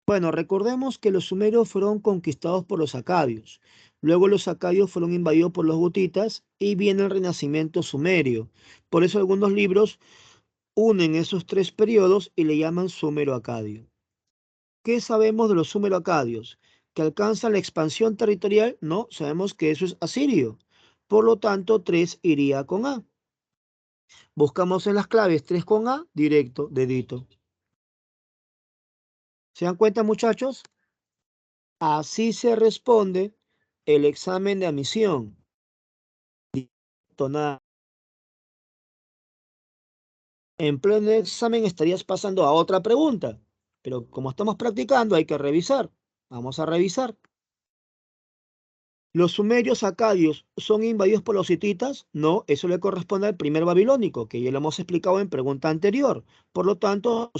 Bueno, recordemos que los sumerios fueron conquistados por los acadios. Luego los acadios fueron invadidos por los gutitas y viene el renacimiento sumerio. Por eso algunos libros unen esos tres periodos y le llaman sumero-acadio. ¿Qué sabemos de los sumero-acadios? ¿Que alcanzan la expansión territorial? No, sabemos que eso es asirio. Por lo tanto, 3 iría con A. Buscamos en las claves 3 con A, directo, dedito. ¿Se dan cuenta, muchachos? Así se responde el examen de admisión. Nada. En pleno examen estarías pasando a otra pregunta, pero como estamos practicando hay que revisar. Vamos a revisar. ¿Los sumerios acadios son invadidos por los hititas? No, eso le corresponde al primer babilónico, que ya lo hemos explicado en pregunta anterior. Por lo tanto,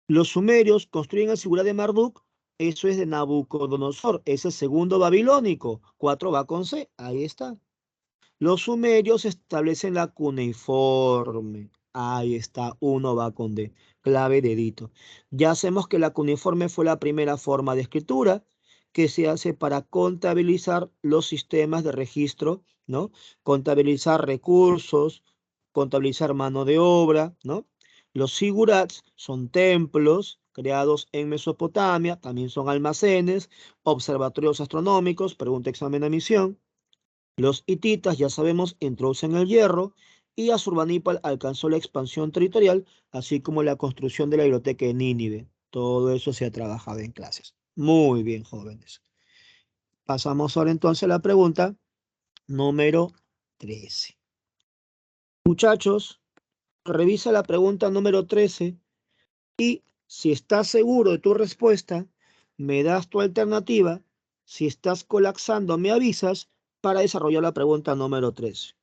los sumerios construyen el Sigurat de Marduk, eso es de Nabucodonosor, es el segundo babilónico. 4 va con C, ahí está. Los sumerios establecen la cuneiforme. Ahí está, 1 va con D. Clave dedito. Ya sabemos que la cuneiforme fue la primera forma de escritura que se hace para contabilizar los sistemas de registro, ¿no? Contabilizar recursos, contabilizar mano de obra, ¿no? Los sigurats son templos creados en Mesopotamia, también son almacenes, observatorios astronómicos, pregunta examen de admisión. Los hititas, ya sabemos, introducen el hierro y Asurbanipal alcanzó la expansión territorial, así como la construcción de la biblioteca de Nínive. Todo eso se ha trabajado en clases. Muy bien, jóvenes. Pasamos ahora entonces a la pregunta número 13. Muchachos, revisa la pregunta número 13 y si estás seguro de tu respuesta, me das tu alternativa. Si estás colapsando, me avisas para desarrollar la pregunta número 13.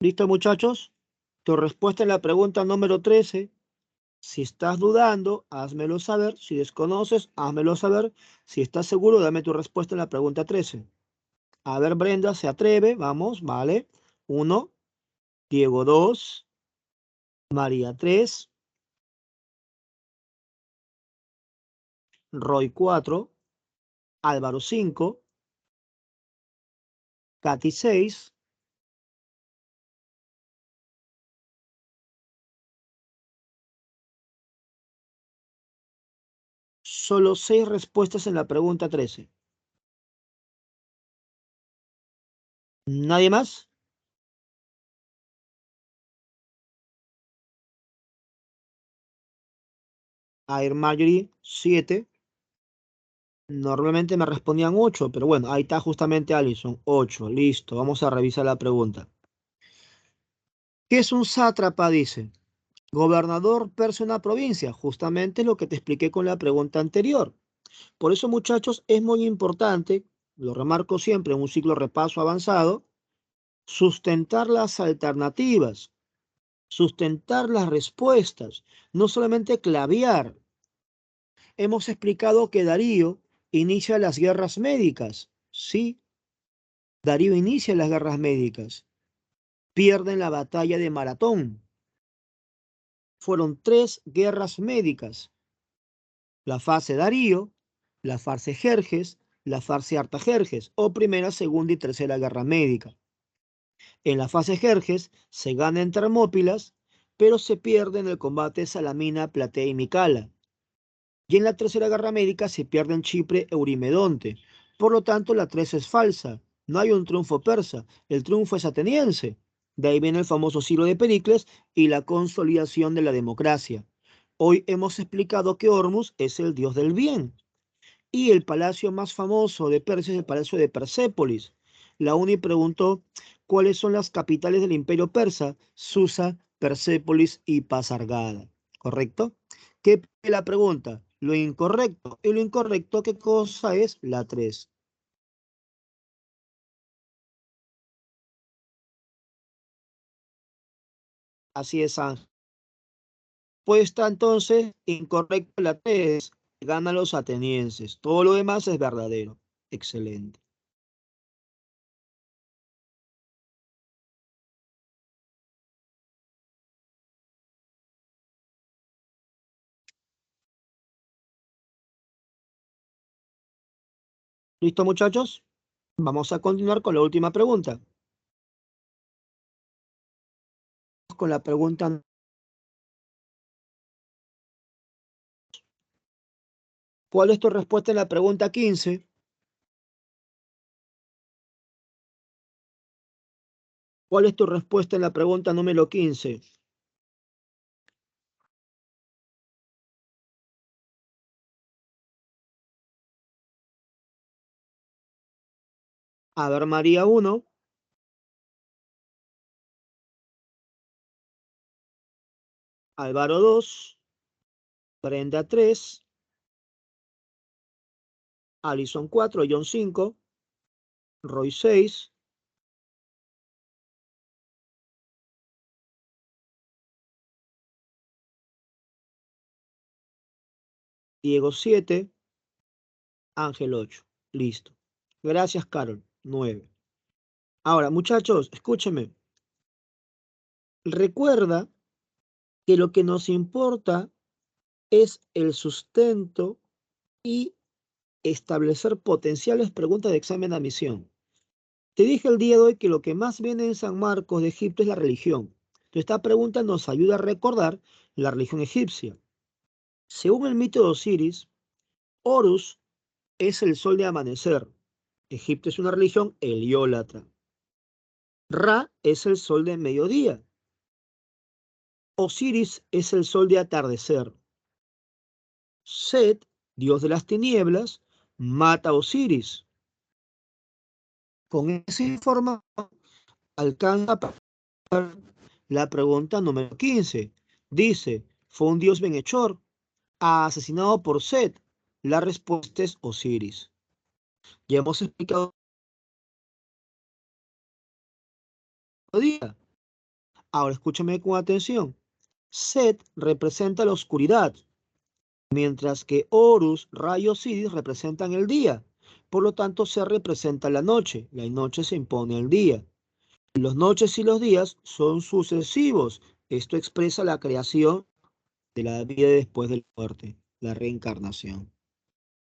¿Listo, muchachos? Tu respuesta en la pregunta número 13. Si estás dudando, házmelo saber. Si desconoces, házmelo saber. Si estás seguro, dame tu respuesta en la pregunta 13. A ver, Brenda, ¿se atreve? Vamos, vale. 1, Diego 2, María 3, Roy 4, Álvaro 5, Katy 6. Solo 6 respuestas en la pregunta 13. ¿Nadie más? Air Marjorie 7. Normalmente me respondían 8, pero bueno, ahí está justamente Allison. 8, listo. Vamos a revisar la pregunta. ¿Qué es un sátrapa? Dice. Gobernador persa de una provincia. Justamente lo que te expliqué con la pregunta anterior. Por eso, muchachos, es muy importante, lo remarco siempre en un ciclo repaso avanzado, sustentar las alternativas, sustentar las respuestas, no solamente clavear. Hemos explicado que Darío inicia las guerras médicas. Sí, Darío inicia las guerras médicas. Pierden la batalla de Maratón. Fueron 3 guerras médicas. La fase Darío, la fase Jerjes, la fase Artajerjes, o primera, segunda y tercera guerra médica. En la fase Jerjes se gana en Termópilas, pero se pierde en el combate Salamina, Platea y Micala. Y en la tercera guerra médica se pierde en Chipre Eurimedonte. Por lo tanto, la 3 es falsa. No hay un triunfo persa, el triunfo es ateniense. De ahí viene el famoso siglo de Pericles y la consolidación de la democracia. Hoy hemos explicado que Hormuz es el dios del bien. Y el palacio más famoso de Persia es el palacio de Persépolis. La UNI preguntó cuáles son las capitales del imperio persa. Susa, Persépolis y Pasargada. ¿Correcto? ¿Qué pide la pregunta? Lo incorrecto. ¿Y lo incorrecto qué cosa es? La 3. Así es, Ángel. Pues está entonces incorrecto la 3. Ganan los atenienses. Todo lo demás es verdadero. Excelente. ¿Listo, muchachos? Vamos a continuar con la última pregunta. Con la pregunta, ¿cuál es tu respuesta en la pregunta 15? ¿Cuál es tu respuesta en la pregunta número 15? A ver, María 1, Álvaro 2, Brenda 3, Alison 4, John 5, Roy 6, Diego 7, Ángel 8. Listo. Gracias, Carol. 9. Ahora, muchachos, escúcheme. Recuerda que lo que nos importa es el sustento y establecer potenciales preguntas de examen de admisión. Te dije el día de hoy que lo que más viene en San Marcos de Egipto es la religión. Entonces, esta pregunta nos ayuda a recordar la religión egipcia. Según el mito de Osiris, Horus es el sol de amanecer. Egipto es una religión heliólatra. Ra es el sol de mediodía. Osiris es el sol de atardecer. Set, dios de las tinieblas, mata a Osiris. Con esa información alcanza la pregunta número 15. Dice, ¿fue un dios bienhechor asesinado por Set? La respuesta es Osiris. Ya hemos explicado el día. Ahora escúchame con atención. Set representa la oscuridad, mientras que Horus, Ra y Osiris representan el día. Por lo tanto, Set representa la noche. La noche se impone al día. Los noches y los días son sucesivos. Esto expresa la creación de la vida después de la muerte, la reencarnación.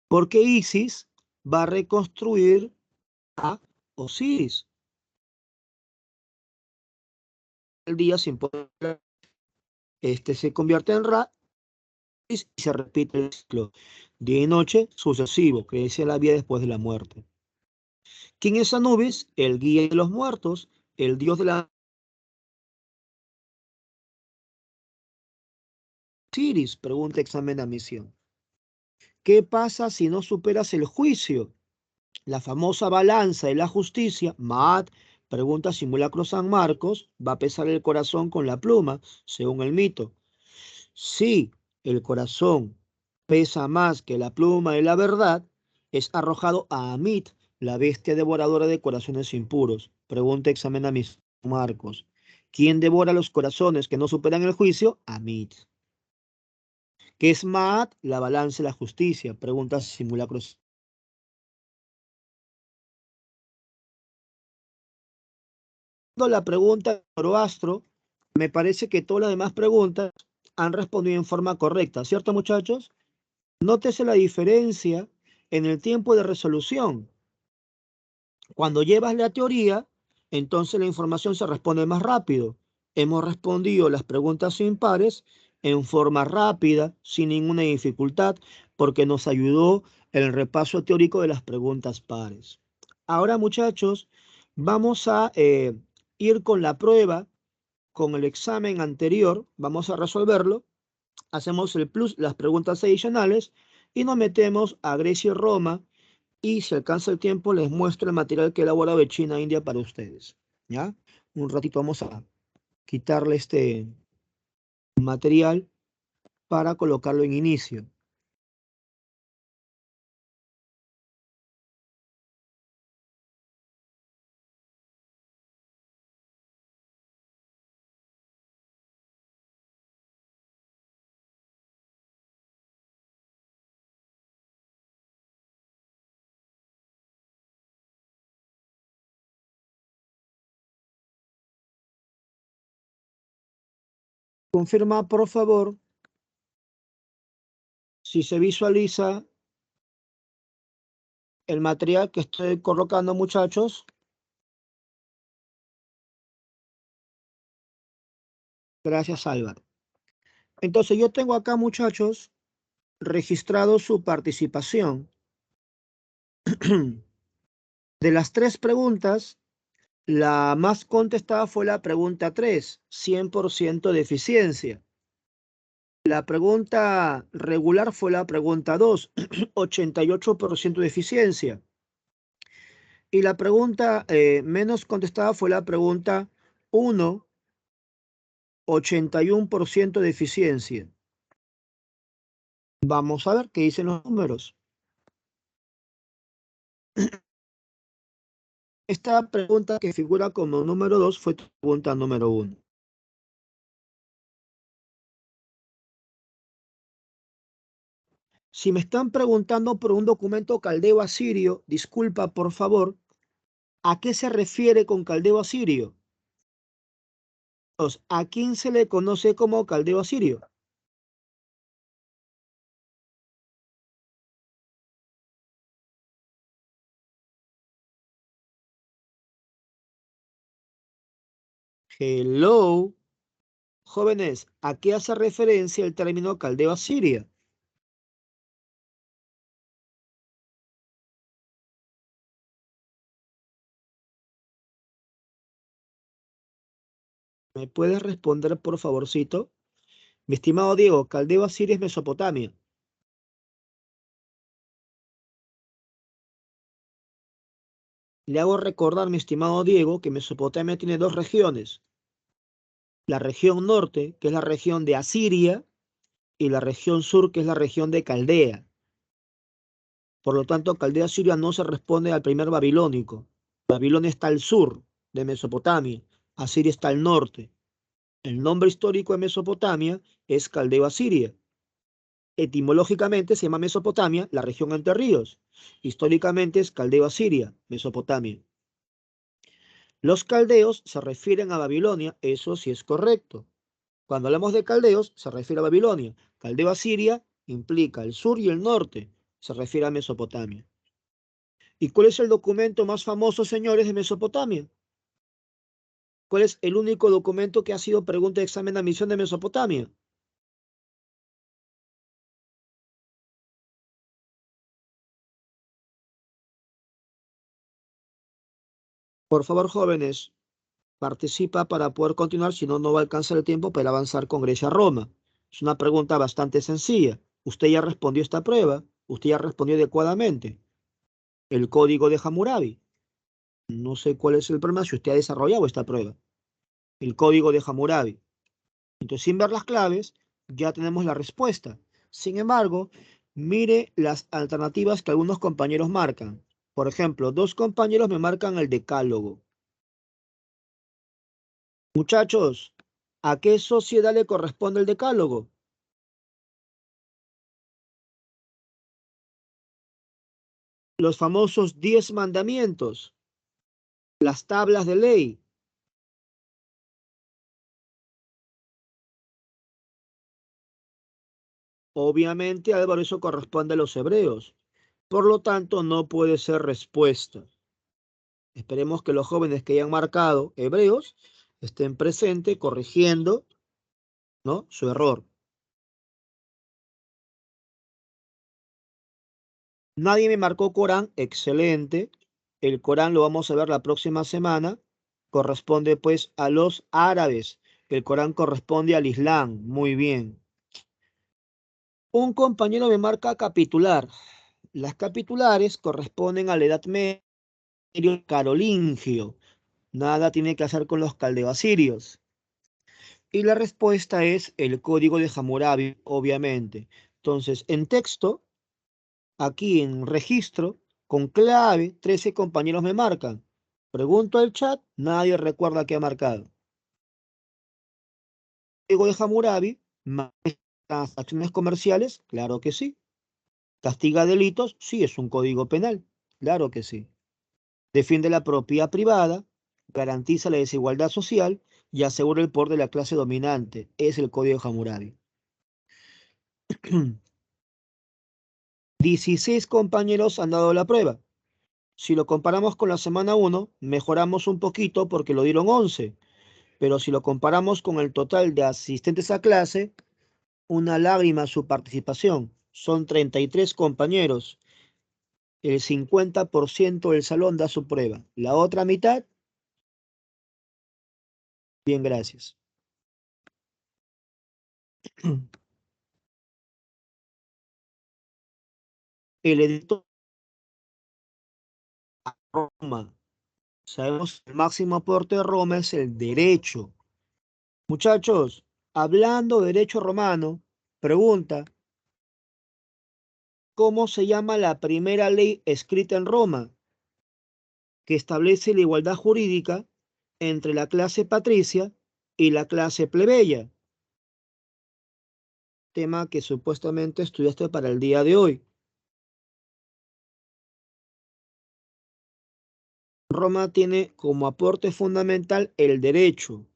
Porque Isis va a reconstruir a Osiris. El día se impone, este se convierte en Ra y se repite el ciclo. Día y noche sucesivo, que es la vida después de la muerte. ¿Quién es Anubis? El guía de los muertos, el dios de la Osiris, pregunta examen de admisión. ¿Qué pasa si no superas el juicio? La famosa balanza de la justicia, Maat, pregunta simulacro San Marcos, va a pesar el corazón con la pluma, según el mito. Si el corazón pesa más que la pluma de la verdad, es arrojado a Amit, la bestia devoradora de corazones impuros. Pregunta examen a mis Marcos. ¿Quién devora los corazones que no superan el juicio? Amit. ¿Qué es Maat? La balanza de la justicia. Pregunta simulacros. La pregunta de Zoroastro, me parece que todas las demás preguntas han respondido en forma correcta, ¿cierto, muchachos? Nótese la diferencia en el tiempo de resolución. Cuando llevas la teoría, entonces la información se responde más rápido. Hemos respondido las preguntas impares en forma rápida, sin ninguna dificultad, porque nos ayudó el repaso teórico de las preguntas pares. Ahora, muchachos, vamos a ir con la prueba, con el examen anterior, vamos a resolverlo, hacemos el plus, las preguntas adicionales y nos metemos a Grecia y Roma y si alcanza el tiempo les muestro el material que he elaborado de China a India para ustedes. ¿Ya? Un ratito vamos a quitarle este material para colocarlo en inicio. Confirma, por favor, si se visualiza el material que estoy colocando, muchachos. Gracias, Álvaro. Entonces, yo tengo acá, muchachos, registrado su participación. De las 3 preguntas, la más contestada fue la pregunta 3, 100% de eficiencia. La pregunta regular fue la pregunta 2, 88% de eficiencia. Y la pregunta menos contestada fue la pregunta 1, 81% de eficiencia. Vamos a ver qué dicen los números. Esta pregunta que figura como número 2 fue tu pregunta número 1. Si me están preguntando por un documento caldeo asirio, disculpa, por favor, ¿a qué se refiere con caldeo asirio? ¿A quién se le conoce como caldeo asirio? Hello, jóvenes, ¿a qué hace referencia el término caldeo asiria? ¿Me puedes responder, por favorcito? Mi estimado Diego, caldeo asirio es Mesopotamia. Le hago recordar, mi estimado Diego, que Mesopotamia tiene 2 regiones. La región norte, que es la región de Asiria, y la región sur, que es la región de Caldea. Por lo tanto, Caldea Asiria no se responde al primer babilónico. Babilonia está al sur de Mesopotamia, Asiria está al norte. El nombre histórico de Mesopotamia es Caldeo Asiria. Etimológicamente se llama Mesopotamia, la región entre ríos. Históricamente es Caldeo Asiria, Mesopotamia. Los caldeos se refieren a Babilonia, eso sí es correcto. Cuando hablamos de caldeos, se refiere a Babilonia. Caldeo Asiria implica el sur y el norte, se refiere a Mesopotamia. ¿Y cuál es el documento más famoso, señores, de Mesopotamia? ¿Cuál es el único documento que ha sido pregunta de examen de admisión de Mesopotamia? Por favor, jóvenes, participa para poder continuar, si no, no va a alcanzar el tiempo para avanzar con Grecia-Roma. Es una pregunta bastante sencilla. Usted ya respondió esta prueba, usted ya respondió adecuadamente. El código de Hammurabi. No sé cuál es el problema si usted ha desarrollado esta prueba. El código de Hammurabi. Entonces, sin ver las claves, ya tenemos la respuesta. Sin embargo, mire las alternativas que algunos compañeros marcan. Por ejemplo, 2 compañeros me marcan el decálogo. Muchachos, ¿a qué sociedad le corresponde el decálogo? Los famosos 10 mandamientos, las tablas de ley. Obviamente, Álvaro, eso corresponde a los hebreos. Por lo tanto, no puede ser respuesta. Esperemos que los jóvenes que hayan marcado hebreos estén presentes corrigiendo, ¿no?, su error. Nadie me marcó Corán, excelente. El Corán lo vamos a ver la próxima semana. Corresponde pues a los árabes. El Corán corresponde al Islam. Muy bien. Un compañero me marca capitular. Las capitulares corresponden a la Edad Media carolingio. Nada tiene que hacer con los caldeoasirios. Y la respuesta es el código de Hammurabi, obviamente. Entonces, en texto, aquí en registro, con clave, 13 compañeros me marcan. Pregunto al chat, nadie recuerda qué ha marcado. Código de Hammurabi, transacciones comerciales, claro que sí. Castiga delitos, sí, es un código penal, claro que sí. Defiende la propiedad privada, garantiza la desigualdad social y asegura el poder de la clase dominante. Es el código de Hammurabi. 16 compañeros han dado la prueba. Si lo comparamos con la semana 1, mejoramos un poquito porque lo dieron 11. Pero si lo comparamos con el total de asistentes a clase, una lágrima su participación. Son 33 compañeros. El 50% del salón da su prueba. La otra mitad, bien, gracias. El edicto de Roma. Sabemos que el máximo aporte de Roma es el derecho. Muchachos, hablando de derecho romano, pregunta, ¿cómo se llama la primera ley escrita en Roma que establece la igualdad jurídica entre la clase patricia y la clase plebeya? Tema que supuestamente estudiaste para el día de hoy. Roma tiene como aporte fundamental el derecho,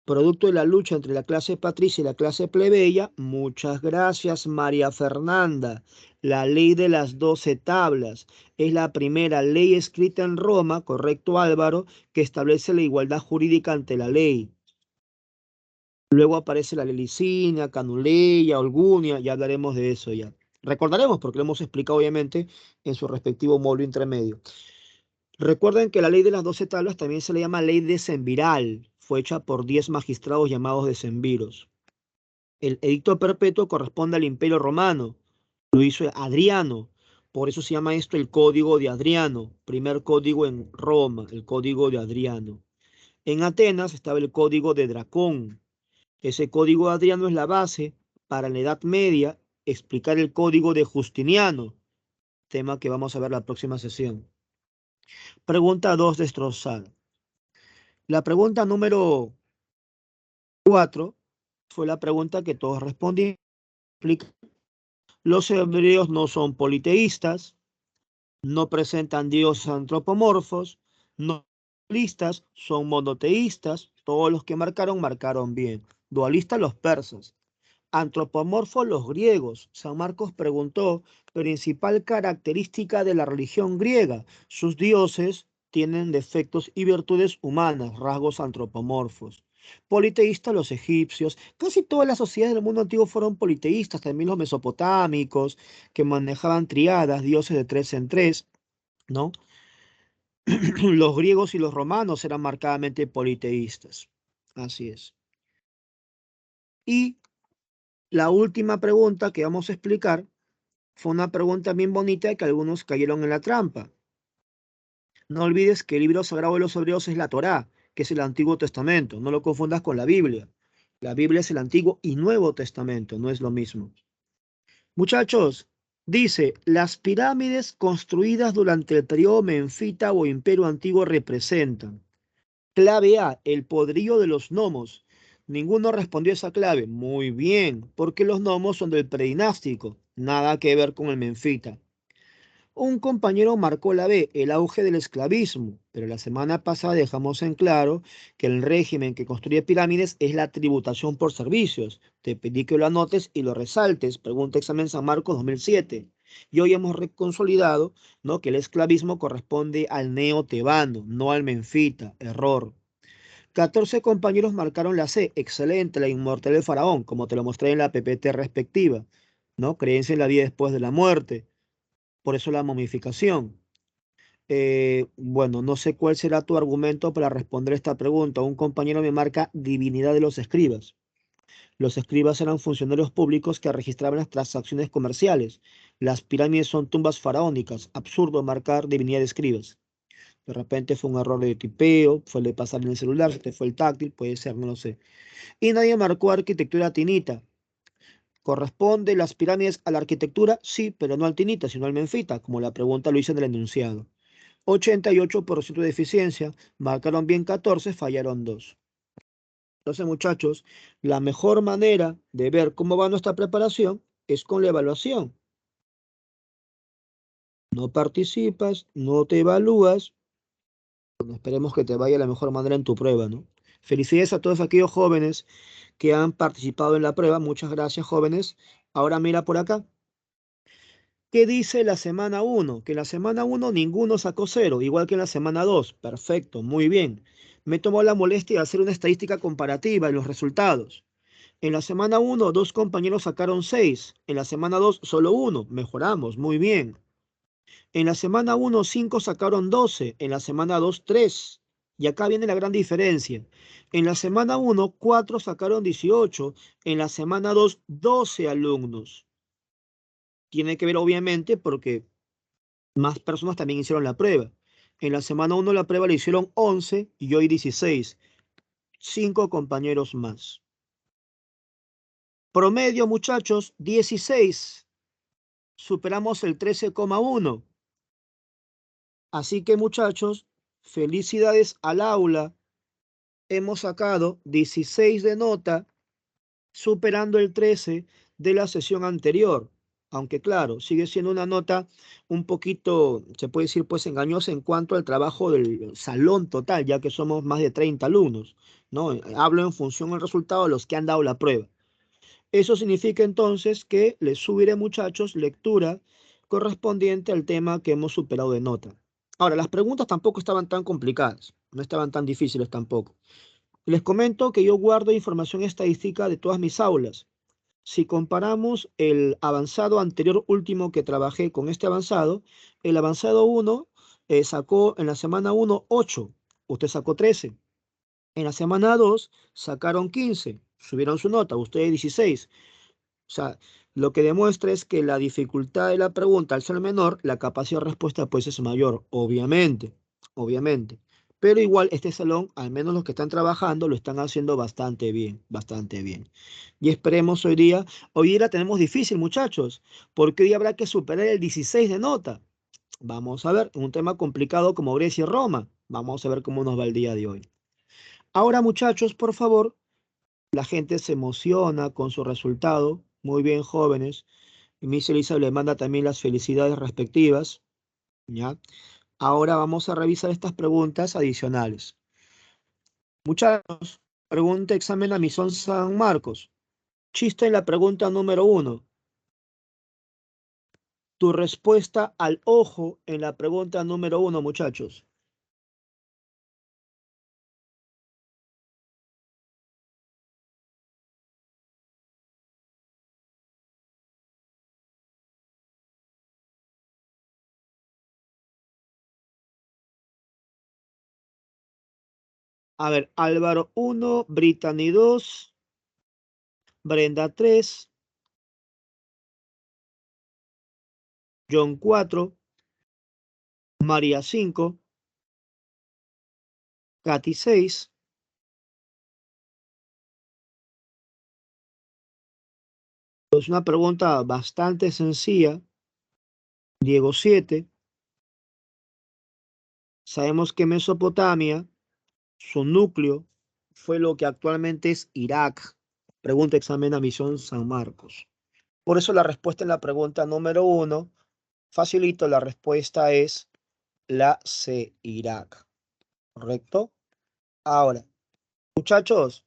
producto de la lucha entre la clase patricia y la clase plebeya. Muchas gracias, María Fernanda. La ley de las 12 tablas es la primera ley escrita en Roma, correcto Álvaro, que establece la igualdad jurídica ante la ley. Luego aparece la ley Licinia, Canuleia, Olgunia, ya hablaremos de eso ya. Recordaremos porque lo hemos explicado obviamente en su respectivo módulo intermedio. Recuerden que la ley de las 12 tablas también se le llama ley decemviral. Fue hecha por 10 magistrados llamados decemviros. El edicto perpetuo corresponde al Imperio Romano. Lo hizo Adriano. Por eso se llama esto el Código de Adriano. Primer código en Roma, el Código de Adriano. En Atenas estaba el Código de Dracón. Ese Código de Adriano es la base para en la Edad Media explicar el Código de Justiniano, tema que vamos a ver la próxima sesión. Pregunta 2 destrozada. La pregunta número 4 fue la pregunta que todos respondieron. Los hebreos no son politeístas, no presentan dioses antropomorfos, no dualistas, son monoteístas. Todos los que marcaron bien. Dualistas los persas. Antropomorfos los griegos. San Marcos preguntó, principal característica de la religión griega. Sus dioses tienen defectos y virtudes humanas, rasgos antropomorfos. Politeístas los egipcios. Casi todas las sociedades del mundo antiguo fueron politeístas, también los mesopotámicos, que manejaban triadas, dioses de 3 en 3, ¿no? Los griegos y los romanos eran marcadamente politeístas. Así es. Y la última pregunta que vamos a explicar fue una pregunta bien bonita que algunos cayeron en la trampa. No olvides que el libro sagrado de los hebreos es la Torá, que es el Antiguo Testamento. No lo confundas con la Biblia. La Biblia es el Antiguo y Nuevo Testamento, no es lo mismo. Muchachos, dice, las pirámides construidas durante el periodo menfita o imperio antiguo representan. Clave A, el poderío de los gnomos. Ninguno respondió esa clave. Muy bien, porque los gnomos son del predinástico. Nada que ver con el menfita. Un compañero marcó la B, el auge del esclavismo, pero la semana pasada dejamos en claro que el régimen que construye pirámides es la tributación por servicios. Te pedí que lo anotes y lo resaltes. Pregunta examen San Marcos 2007. Y hoy hemos reconsolidado, ¿no?, que el esclavismo corresponde al neotebano, no al menfita. Error. 14 compañeros marcaron la C. Excelente, la inmortalidad del faraón, como te lo mostré en la PPT respectiva, ¿no? Creencia en la vida después de la muerte. Por eso la momificación. Bueno, no sé cuál será tu argumento para responder esta pregunta. Un compañero me marca divinidad de los escribas. Los escribas eran funcionarios públicos que registraban las transacciones comerciales. Las pirámides son tumbas faraónicas. Absurdo marcar divinidad de escribas. De repente fue un error de tipeo, fue el de pasar en el celular, se te fue el táctil, puede ser, no lo sé. Y nadie marcó arquitectura tinita. ¿Corresponde las pirámides a la arquitectura? Sí, pero no al tinita, sino al menfita, como la pregunta lo hice en el enunciado. 88% de eficiencia, marcaron bien 14, fallaron 2. Entonces, muchachos, la mejor manera de ver cómo va nuestra preparación es con la evaluación. No participas, no te evalúas, bueno, esperemos que te vaya de la mejor manera en tu prueba, ¿no? Felicidades a todos aquellos jóvenes que han participado en la prueba. Muchas gracias, jóvenes. Ahora mira por acá. ¿Qué dice la semana 1? Que en la semana 1 ninguno sacó 0, igual que en la semana 2. Perfecto, muy bien. Me tomó la molestia de hacer una estadística comparativa de los resultados. En la semana 1, 2 compañeros sacaron 6. En la semana 2, solo uno. Mejoramos, muy bien. En la semana 1, 5 sacaron 12. En la semana 2, 3. Y acá viene la gran diferencia. En la semana 1, 4 sacaron 18. En la semana 2, 12 alumnos. Tiene que ver, obviamente, porque más personas también hicieron la prueba. En la semana 1 la prueba la hicieron 11 y hoy 16. 5 compañeros más. Promedio, muchachos, 16. Superamos el 13,1. Así que, muchachos, felicidades al aula. Hemos sacado 16 de nota, superando el 13 de la sesión anterior. Aunque claro, sigue siendo una nota un poquito, se puede decir, pues engañosa en cuanto al trabajo del salón total, ya que somos más de 30 alumnos, ¿no? Hablo en función del resultado de los que han dado la prueba. Eso significa entonces que les subiré, muchachos, lectura correspondiente al tema que hemos superado de nota. Ahora, las preguntas tampoco estaban tan complicadas, no estaban tan difíciles tampoco. Les comento que yo guardo información estadística de todas mis aulas. Si comparamos el avanzado anterior último que trabajé con este avanzado, el avanzado 1 sacó en la semana 1 8, usted sacó 13. En la semana 2 sacaron 15, subieron su nota, ustedes 16. O sea, lo que demuestra es que la dificultad de la pregunta al ser menor, la capacidad de respuesta pues es mayor, obviamente, obviamente. Pero igual este salón, al menos los que están trabajando, lo están haciendo bastante bien, bastante bien. Y esperemos hoy día la tenemos difícil, muchachos, porque hoy habrá que superar el 16 de nota. Vamos a ver, un tema complicado como Grecia y Roma. Vamos a ver cómo nos va el día de hoy. Ahora, muchachos, por favor, la gente se emociona con su resultado. Muy bien, jóvenes. Y Miss Elisa le manda también las felicidades respectivas. ¿Ya? Ahora vamos a revisar estas preguntas adicionales. Muchachos, pregunta examen a Misón San Marcos. Chiste en la pregunta número 1. Tu respuesta al ojo en la pregunta número 1, muchachos. A ver, Álvaro 1, Brittany 2, Brenda 3, John 4, María 5, Katy 6. Es una pregunta bastante sencilla. Diego 7. Sabemos que Mesopotamia, su núcleo, fue lo que actualmente es Irak. Pregunta examen a Misión San Marcos. Por eso la respuesta en la pregunta número 1, facilito, la respuesta es la C, Irak. ¿Correcto? Ahora, muchachos,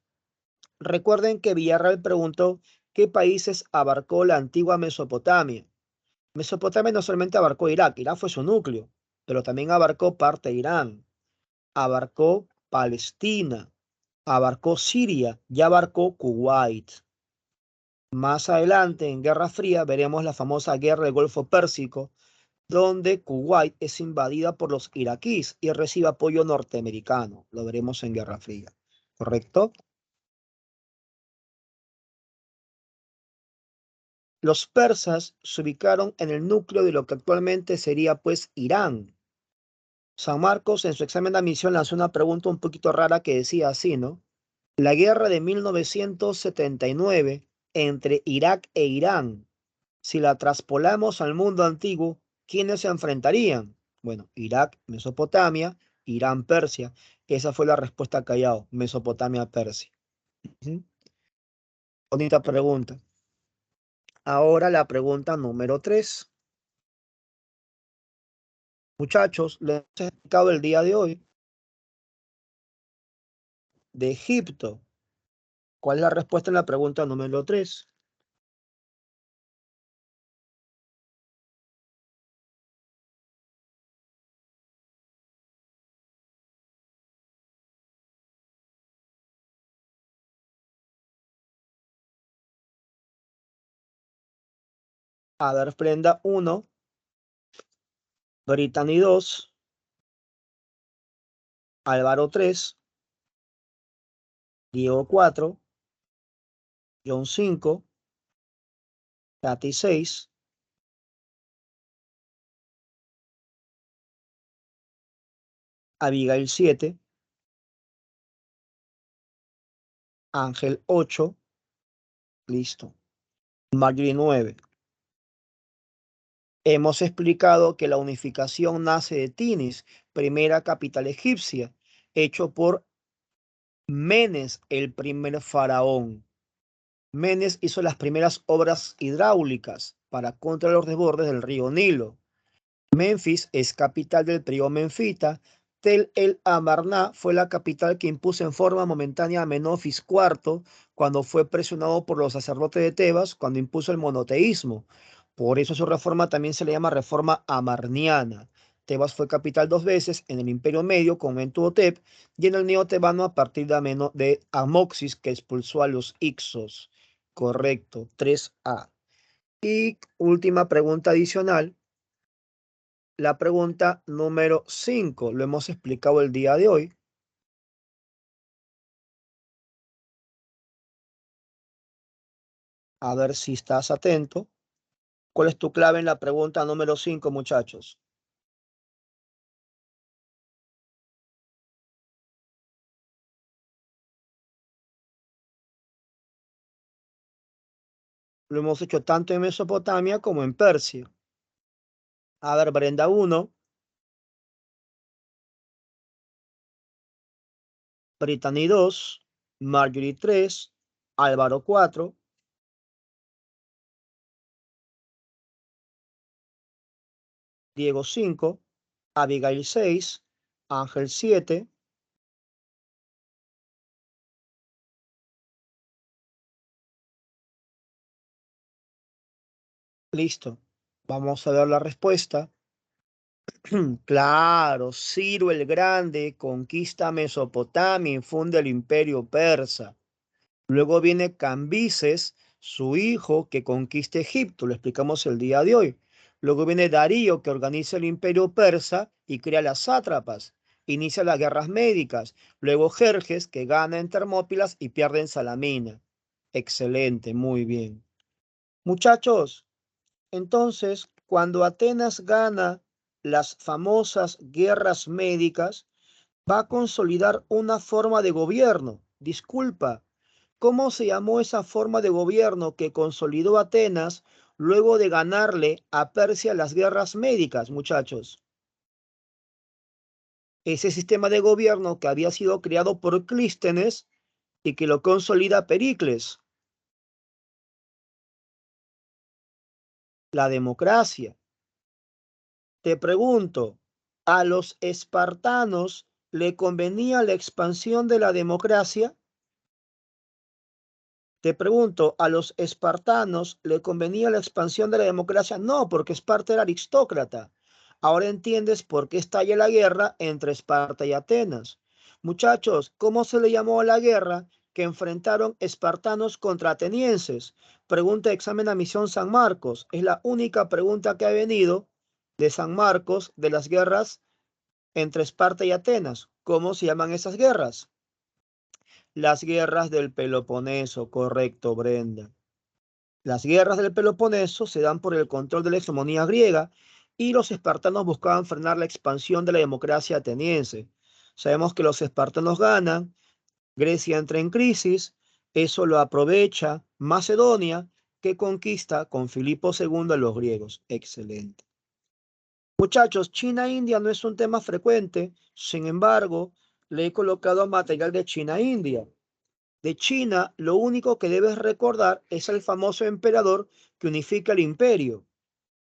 recuerden que Villarreal preguntó qué países abarcó la antigua Mesopotamia. Mesopotamia no solamente abarcó Irak, Irak fue su núcleo, pero también abarcó parte de Irán, abarcó Palestina, abarcó Siria y abarcó Kuwait. Más adelante, en Guerra Fría, veremos la famosa Guerra del Golfo Pérsico, donde Kuwait es invadida por los iraquíes y recibe apoyo norteamericano. Lo veremos en Guerra Fría. ¿Correcto? Los persas se ubicaron en el núcleo de lo que actualmente sería pues Irán. San Marcos en su examen de admisión lanzó una pregunta un poquito rara que decía así, ¿no? La guerra de 1979 entre Irak e Irán, si la traspolamos al mundo antiguo, ¿quiénes se enfrentarían? Bueno, Irak, Mesopotamia, Irán, Persia. Esa fue la respuesta callado, Mesopotamia, Persia. Ujú. Bonita pregunta. Ahora la pregunta número 3. Muchachos, les he explicado el día de hoy de Egipto. ¿Cuál es la respuesta en la pregunta número 3? A ver, Prenda 1, Brittany 2, Álvaro 3, Diego 4, John 5, Katy 6, Abigail 7, Ángel 8, listo. Marjorie 9. Hemos explicado que la unificación nace de Tinis, primera capital egipcia, hecho por Menes, el primer faraón. Menes hizo las primeras obras hidráulicas para controlar los desbordes del río Nilo. Memphis es capital del periodo menfita. Tel el Amarna fue la capital que impuso en forma momentánea a Menofis IV cuando fue presionado por los sacerdotes de Tebas cuando impuso el monoteísmo. Por eso su reforma también se le llama reforma amarniana. Tebas fue capital 2 veces en el Imperio Medio con Mentuhotep y en el Neotebano a partir de Amoxis que expulsó a los Ixos. Correcto, 3A. Y última pregunta adicional. La pregunta número 5, lo hemos explicado el día de hoy. A ver si estás atento. ¿Cuál es tu clave en la pregunta número 5, muchachos? Lo hemos hecho tanto en Mesopotamia como en Persia. A ver, Brenda 1, Brittany 2, Marjorie 3, Álvaro 4, Diego 5, Abigail 6, Ángel 7, listo. Vamos a ver la respuesta. Claro, Ciro el Grande conquista Mesopotamia, infunde el imperio persa. Luego viene Cambises, su hijo, que conquista Egipto, lo explicamos el día de hoy. Luego viene Darío, que organiza el imperio persa y crea las sátrapas. Inicia las guerras médicas. Luego Jerjes, que gana en Termópilas y pierde en Salamina. Excelente, muy bien. Muchachos, entonces, cuando Atenas gana las famosas guerras médicas, va a consolidar una forma de gobierno. Disculpa, ¿cómo se llamó esa forma de gobierno que consolidó Atenas luego de ganarle a Persia las guerras médicas, muchachos? Ese sistema de gobierno que había sido creado por Clístenes y que lo consolida Pericles, la democracia. Te pregunto, ¿a los espartanos le convenía la expansión de la democracia? Te pregunto, ¿a los espartanos le convenía la expansión de la democracia? No, porque Esparta era aristócrata. Ahora entiendes por qué estalla la guerra entre Esparta y Atenas. Muchachos, ¿cómo se le llamó a la guerra que enfrentaron espartanos contra atenienses? Pregunta de examen a Misión San Marcos. Es la única pregunta que ha venido de San Marcos de las guerras entre Esparta y Atenas. ¿Cómo se llaman esas guerras? Las guerras del Peloponeso, correcto, Brenda. Las guerras del Peloponeso se dan por el control de la hegemonía griega y los espartanos buscaban frenar la expansión de la democracia ateniense. Sabemos que los espartanos ganan, Grecia entra en crisis, eso lo aprovecha Macedonia, que conquista con Filipo II a los griegos. Excelente. Muchachos, China-India no es un tema frecuente, sin embargo, le he colocado material de China-India. De China, lo único que debes recordar es el famoso emperador que unifica el imperio.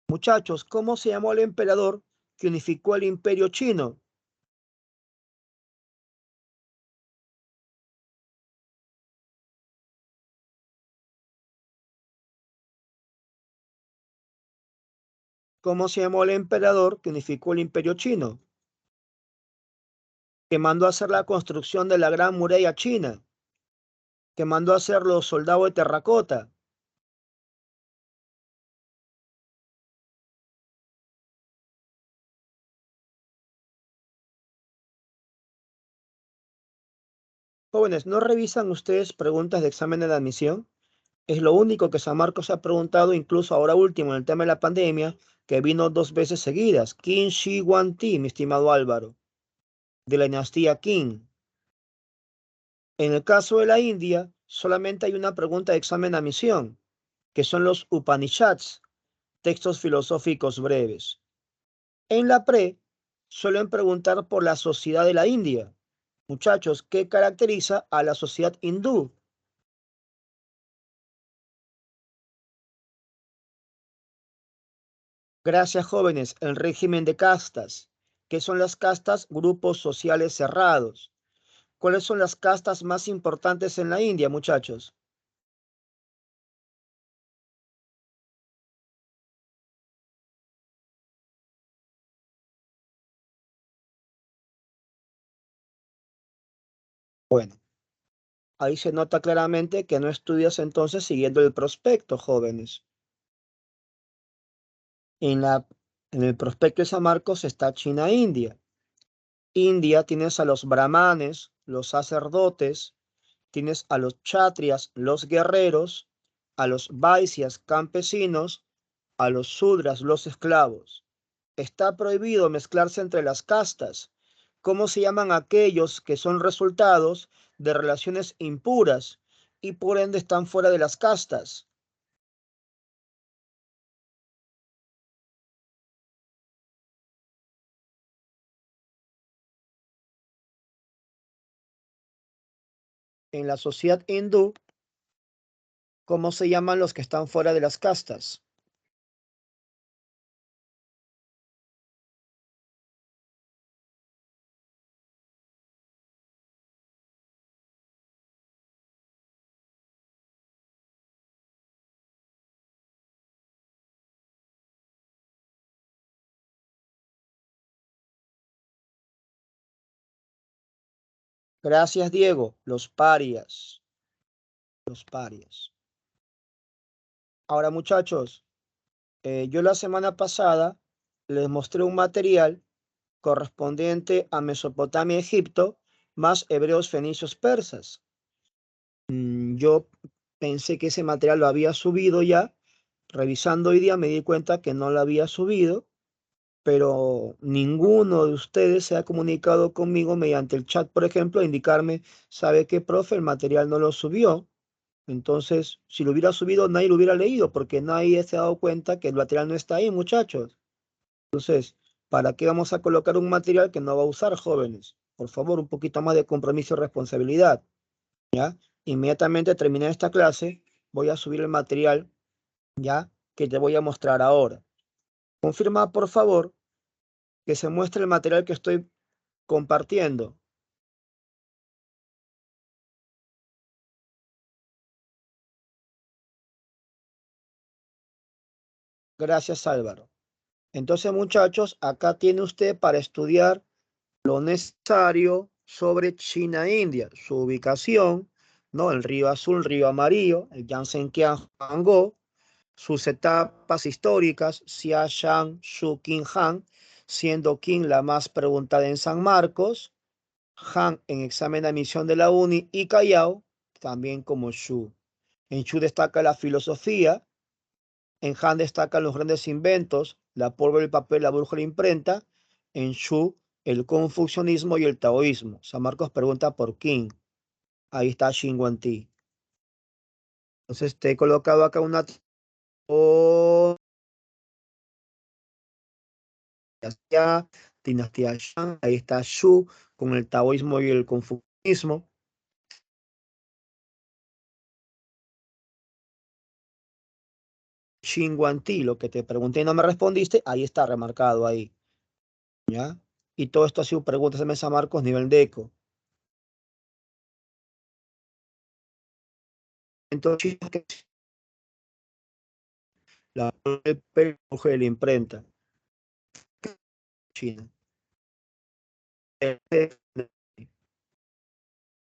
Muchachos, ¿cómo se llamó el emperador que unificó el imperio chino? ¿Cómo se llamó el emperador que unificó el imperio chino? Que mandó a hacer la construcción de la Gran Muralla China, que mandó a hacer los soldados de terracota. Jóvenes, ¿no revisan ustedes preguntas de examen de admisión? Es lo único que San Marcos ha preguntado, incluso ahora último, en el tema de la pandemia, que vino 2 veces seguidas. Qin Shi Huang Ti, mi estimado Álvaro, de la dinastía Qin. En el caso de la India, solamente hay una pregunta de examen de admisión, que son los Upanishads, textos filosóficos breves. En la pre, suelen preguntar por la sociedad de la India. Muchachos, ¿qué caracteriza a la sociedad hindú? Gracias, jóvenes. El régimen de castas. ¿Qué son las castas? Grupos sociales cerrados. ¿Cuáles son las castas más importantes en la India, muchachos? Bueno, ahí se nota claramente que no estudias entonces siguiendo el prospecto, jóvenes. En la, en el prospecto de San Marcos está China-India. India tienes a los brahmanes, los sacerdotes, tienes a los chatrias, los guerreros, a los vaisyas, campesinos, a los sudras, los esclavos. Está prohibido mezclarse entre las castas. ¿Cómo se llaman aquellos que son resultados de relaciones impuras y por ende están fuera de las castas? En la sociedad hindú, ¿cómo se llaman los que están fuera de las castas? Gracias, Diego. Los parias. Los parias. Ahora, muchachos, yo la semana pasada les mostré un material correspondiente a Mesopotamia, Egipto, más hebreos, fenicios, persas. Yo pensé que ese material lo había subido ya. Revisando hoy día me di cuenta que no lo había subido, pero ninguno de ustedes se ha comunicado conmigo mediante el chat, por ejemplo, a indicarme, ¿sabe qué, profe? El material no lo subió. Entonces, si lo hubiera subido, nadie lo hubiera leído, porque nadie se ha dado cuenta que el material no está ahí, muchachos. Entonces, ¿para qué vamos a colocar un material que no va a usar, jóvenes? Por favor, un poquito más de compromiso y responsabilidad, ¿ya? Inmediatamente terminé esta clase, voy a subir el material, ¿ya? Que te voy a mostrar ahora. Confirma, por favor, que se muestre el material que estoy compartiendo. Gracias, Álvaro. Entonces, muchachos, acá tiene usted para estudiar lo necesario sobre China e India, su ubicación, ¿no? El río azul, río amarillo, el Yangtze-Kiang-Huangho, sus etapas históricas, Xia, Shang, Shu, Qin, Han, siendo Qin la más preguntada en San Marcos, Han en examen de admisión de la UNI y Callao, también como Shu. En Shu destaca la filosofía, En Han destacan los grandes inventos, la pólvora, el papel, la brújula, la imprenta. En Shu, el confucianismo y el taoísmo. San Marcos pregunta por Qin. Ahí está Xin Guanti. Entonces te he colocado acá una dinastía Shang. Ahí está Shu con el taoísmo y el confucianismo. Xin Guanti, lo que te pregunté y no me respondiste, ahí está remarcado ahí. ¿Ya? Y todo esto ha sido preguntas de Mesa Marcos nivel de eco. Entonces, la de la imprenta china.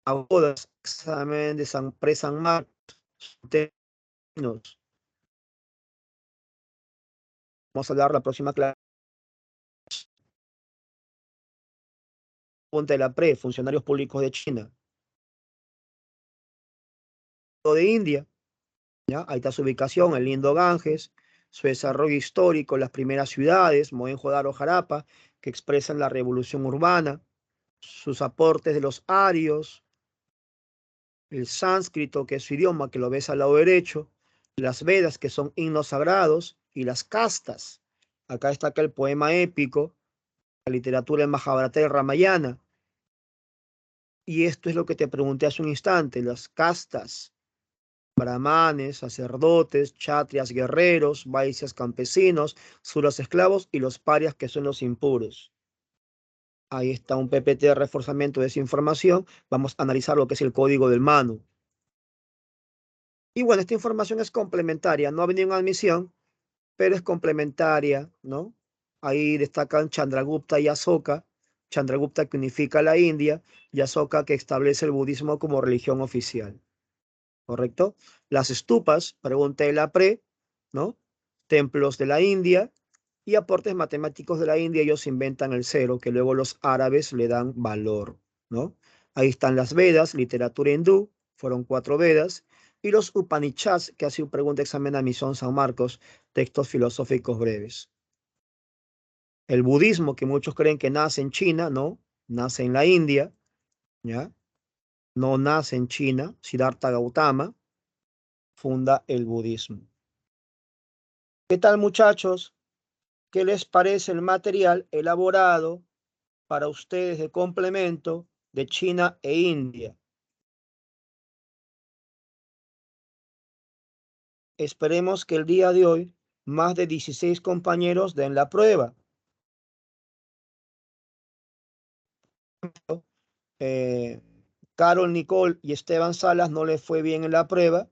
A bodas, examen de San Pre-San Marcos. Vamos a hablar la próxima clase. Ponte de la PRE, funcionarios públicos de China. O de India. ¿Ya? Ahí está su ubicación, el lindo Ganges, su desarrollo histórico, las primeras ciudades, Mohenjo-Daro, Jarapa, que expresan la revolución urbana, sus aportes de los arios, el sánscrito, que es su idioma, que lo ves al lado derecho, las Vedas, que son himnos sagrados, y las castas. Acá destaca el poema épico, la literatura en Mahabharata y Ramayana. Y esto es lo que te pregunté hace un instante, las castas. Brahmanes, sacerdotes, chatrias, guerreros, vaisyas, campesinos, suras, esclavos y los parias, que son los impuros. Ahí está un PPT de reforzamiento de esa información. Vamos a analizar lo que es el código del Manu. Y bueno, esta información es complementaria. No ha venido en admisión, pero es complementaria, ¿no? Ahí destacan Chandragupta y Asoka. Chandragupta, que unifica la India, y Asoka, que establece el budismo como religión oficial. ¿Correcto? Las estupas, pregunta de la PRE, ¿no? Templos de la India y aportes matemáticos de la India, ellos inventan el cero, que luego los árabes le dan valor, ¿no? Ahí están las Vedas, literatura hindú, fueron 4 Vedas, y los Upanishads, que ha sido pregunta examen a Misión San Marcos, textos filosóficos breves. El budismo, que muchos creen que nace en China, ¿no? Nace en la India, ¿ya? No nace en China, Siddhartha Gautama funda el budismo. ¿Qué tal, muchachos? ¿Qué les parece el material elaborado para ustedes de complemento de China e India? Esperemos que el día de hoy más de 16 compañeros den la prueba. Eh, Carol, Nicole y Esteban Salas no les fue bien en la prueba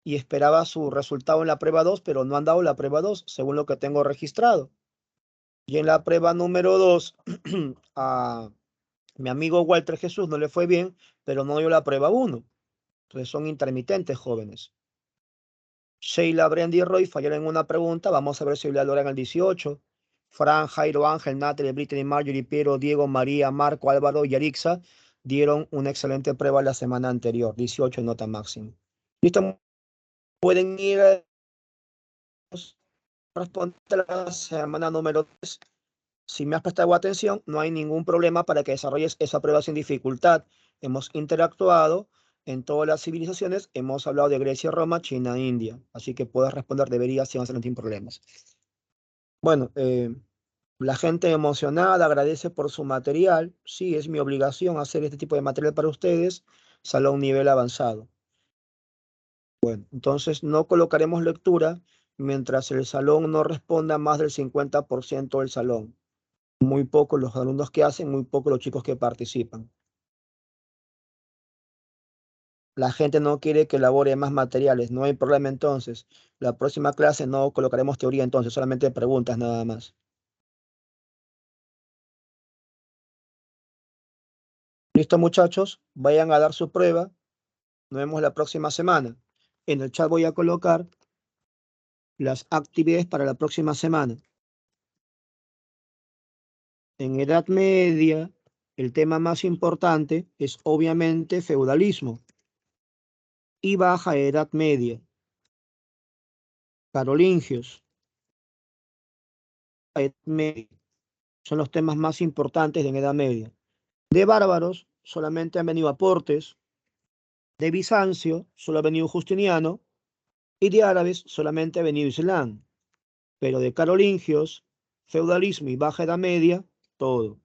y esperaba su resultado en la prueba 2, pero no han dado la prueba 2, según lo que tengo registrado. Y en la prueba número 2, a mi amigo Walter Jesús no le fue bien, pero no dio la prueba 1. Entonces son intermitentes, jóvenes. Sheila, Brandy y Roy fallaron en una pregunta. Vamos a ver si la logran el 18. Fran, Jairo, Ángel, Natalie, Brittany, Marjorie, Piero, Diego, María, Marco, Álvaro y Arixa dieron una excelente prueba la semana anterior. 18 en nota máxima. ¿Listo? Pueden ir a responder la semana número 3. Si me has prestado atención, no hay ningún problema para que desarrolles esa prueba sin dificultad. Hemos interactuado en todas las civilizaciones, hemos hablado de Grecia, Roma, China, India. Así que puedes responder, deberías, sin problemas. Bueno, la gente emocionada agradece por su material. Sí, es mi obligación hacer este tipo de material para ustedes. Salón nivel avanzado. Bueno, entonces no colocaremos lectura mientras el salón no responda más del 50% del salón. Muy pocos los alumnos que hacen, muy pocos los chicos que participan. La gente no quiere que elabore más materiales, no hay problema entonces. La próxima clase no colocaremos teoría entonces, solamente preguntas nada más. ¿Listo, muchachos? Vayan a dar su prueba. Nos vemos la próxima semana. En el chat voy a colocar las actividades para la próxima semana. En Edad Media, el tema más importante es obviamente feudalismo y Baja Edad Media. carolingios, Edad Media, son los temas más importantes de la Edad Media. De bárbaros solamente han venido aportes, de Bizancio solo ha venido Justiniano y de árabes solamente ha venido Islam, pero de carolingios, feudalismo y baja Edad Media, todo.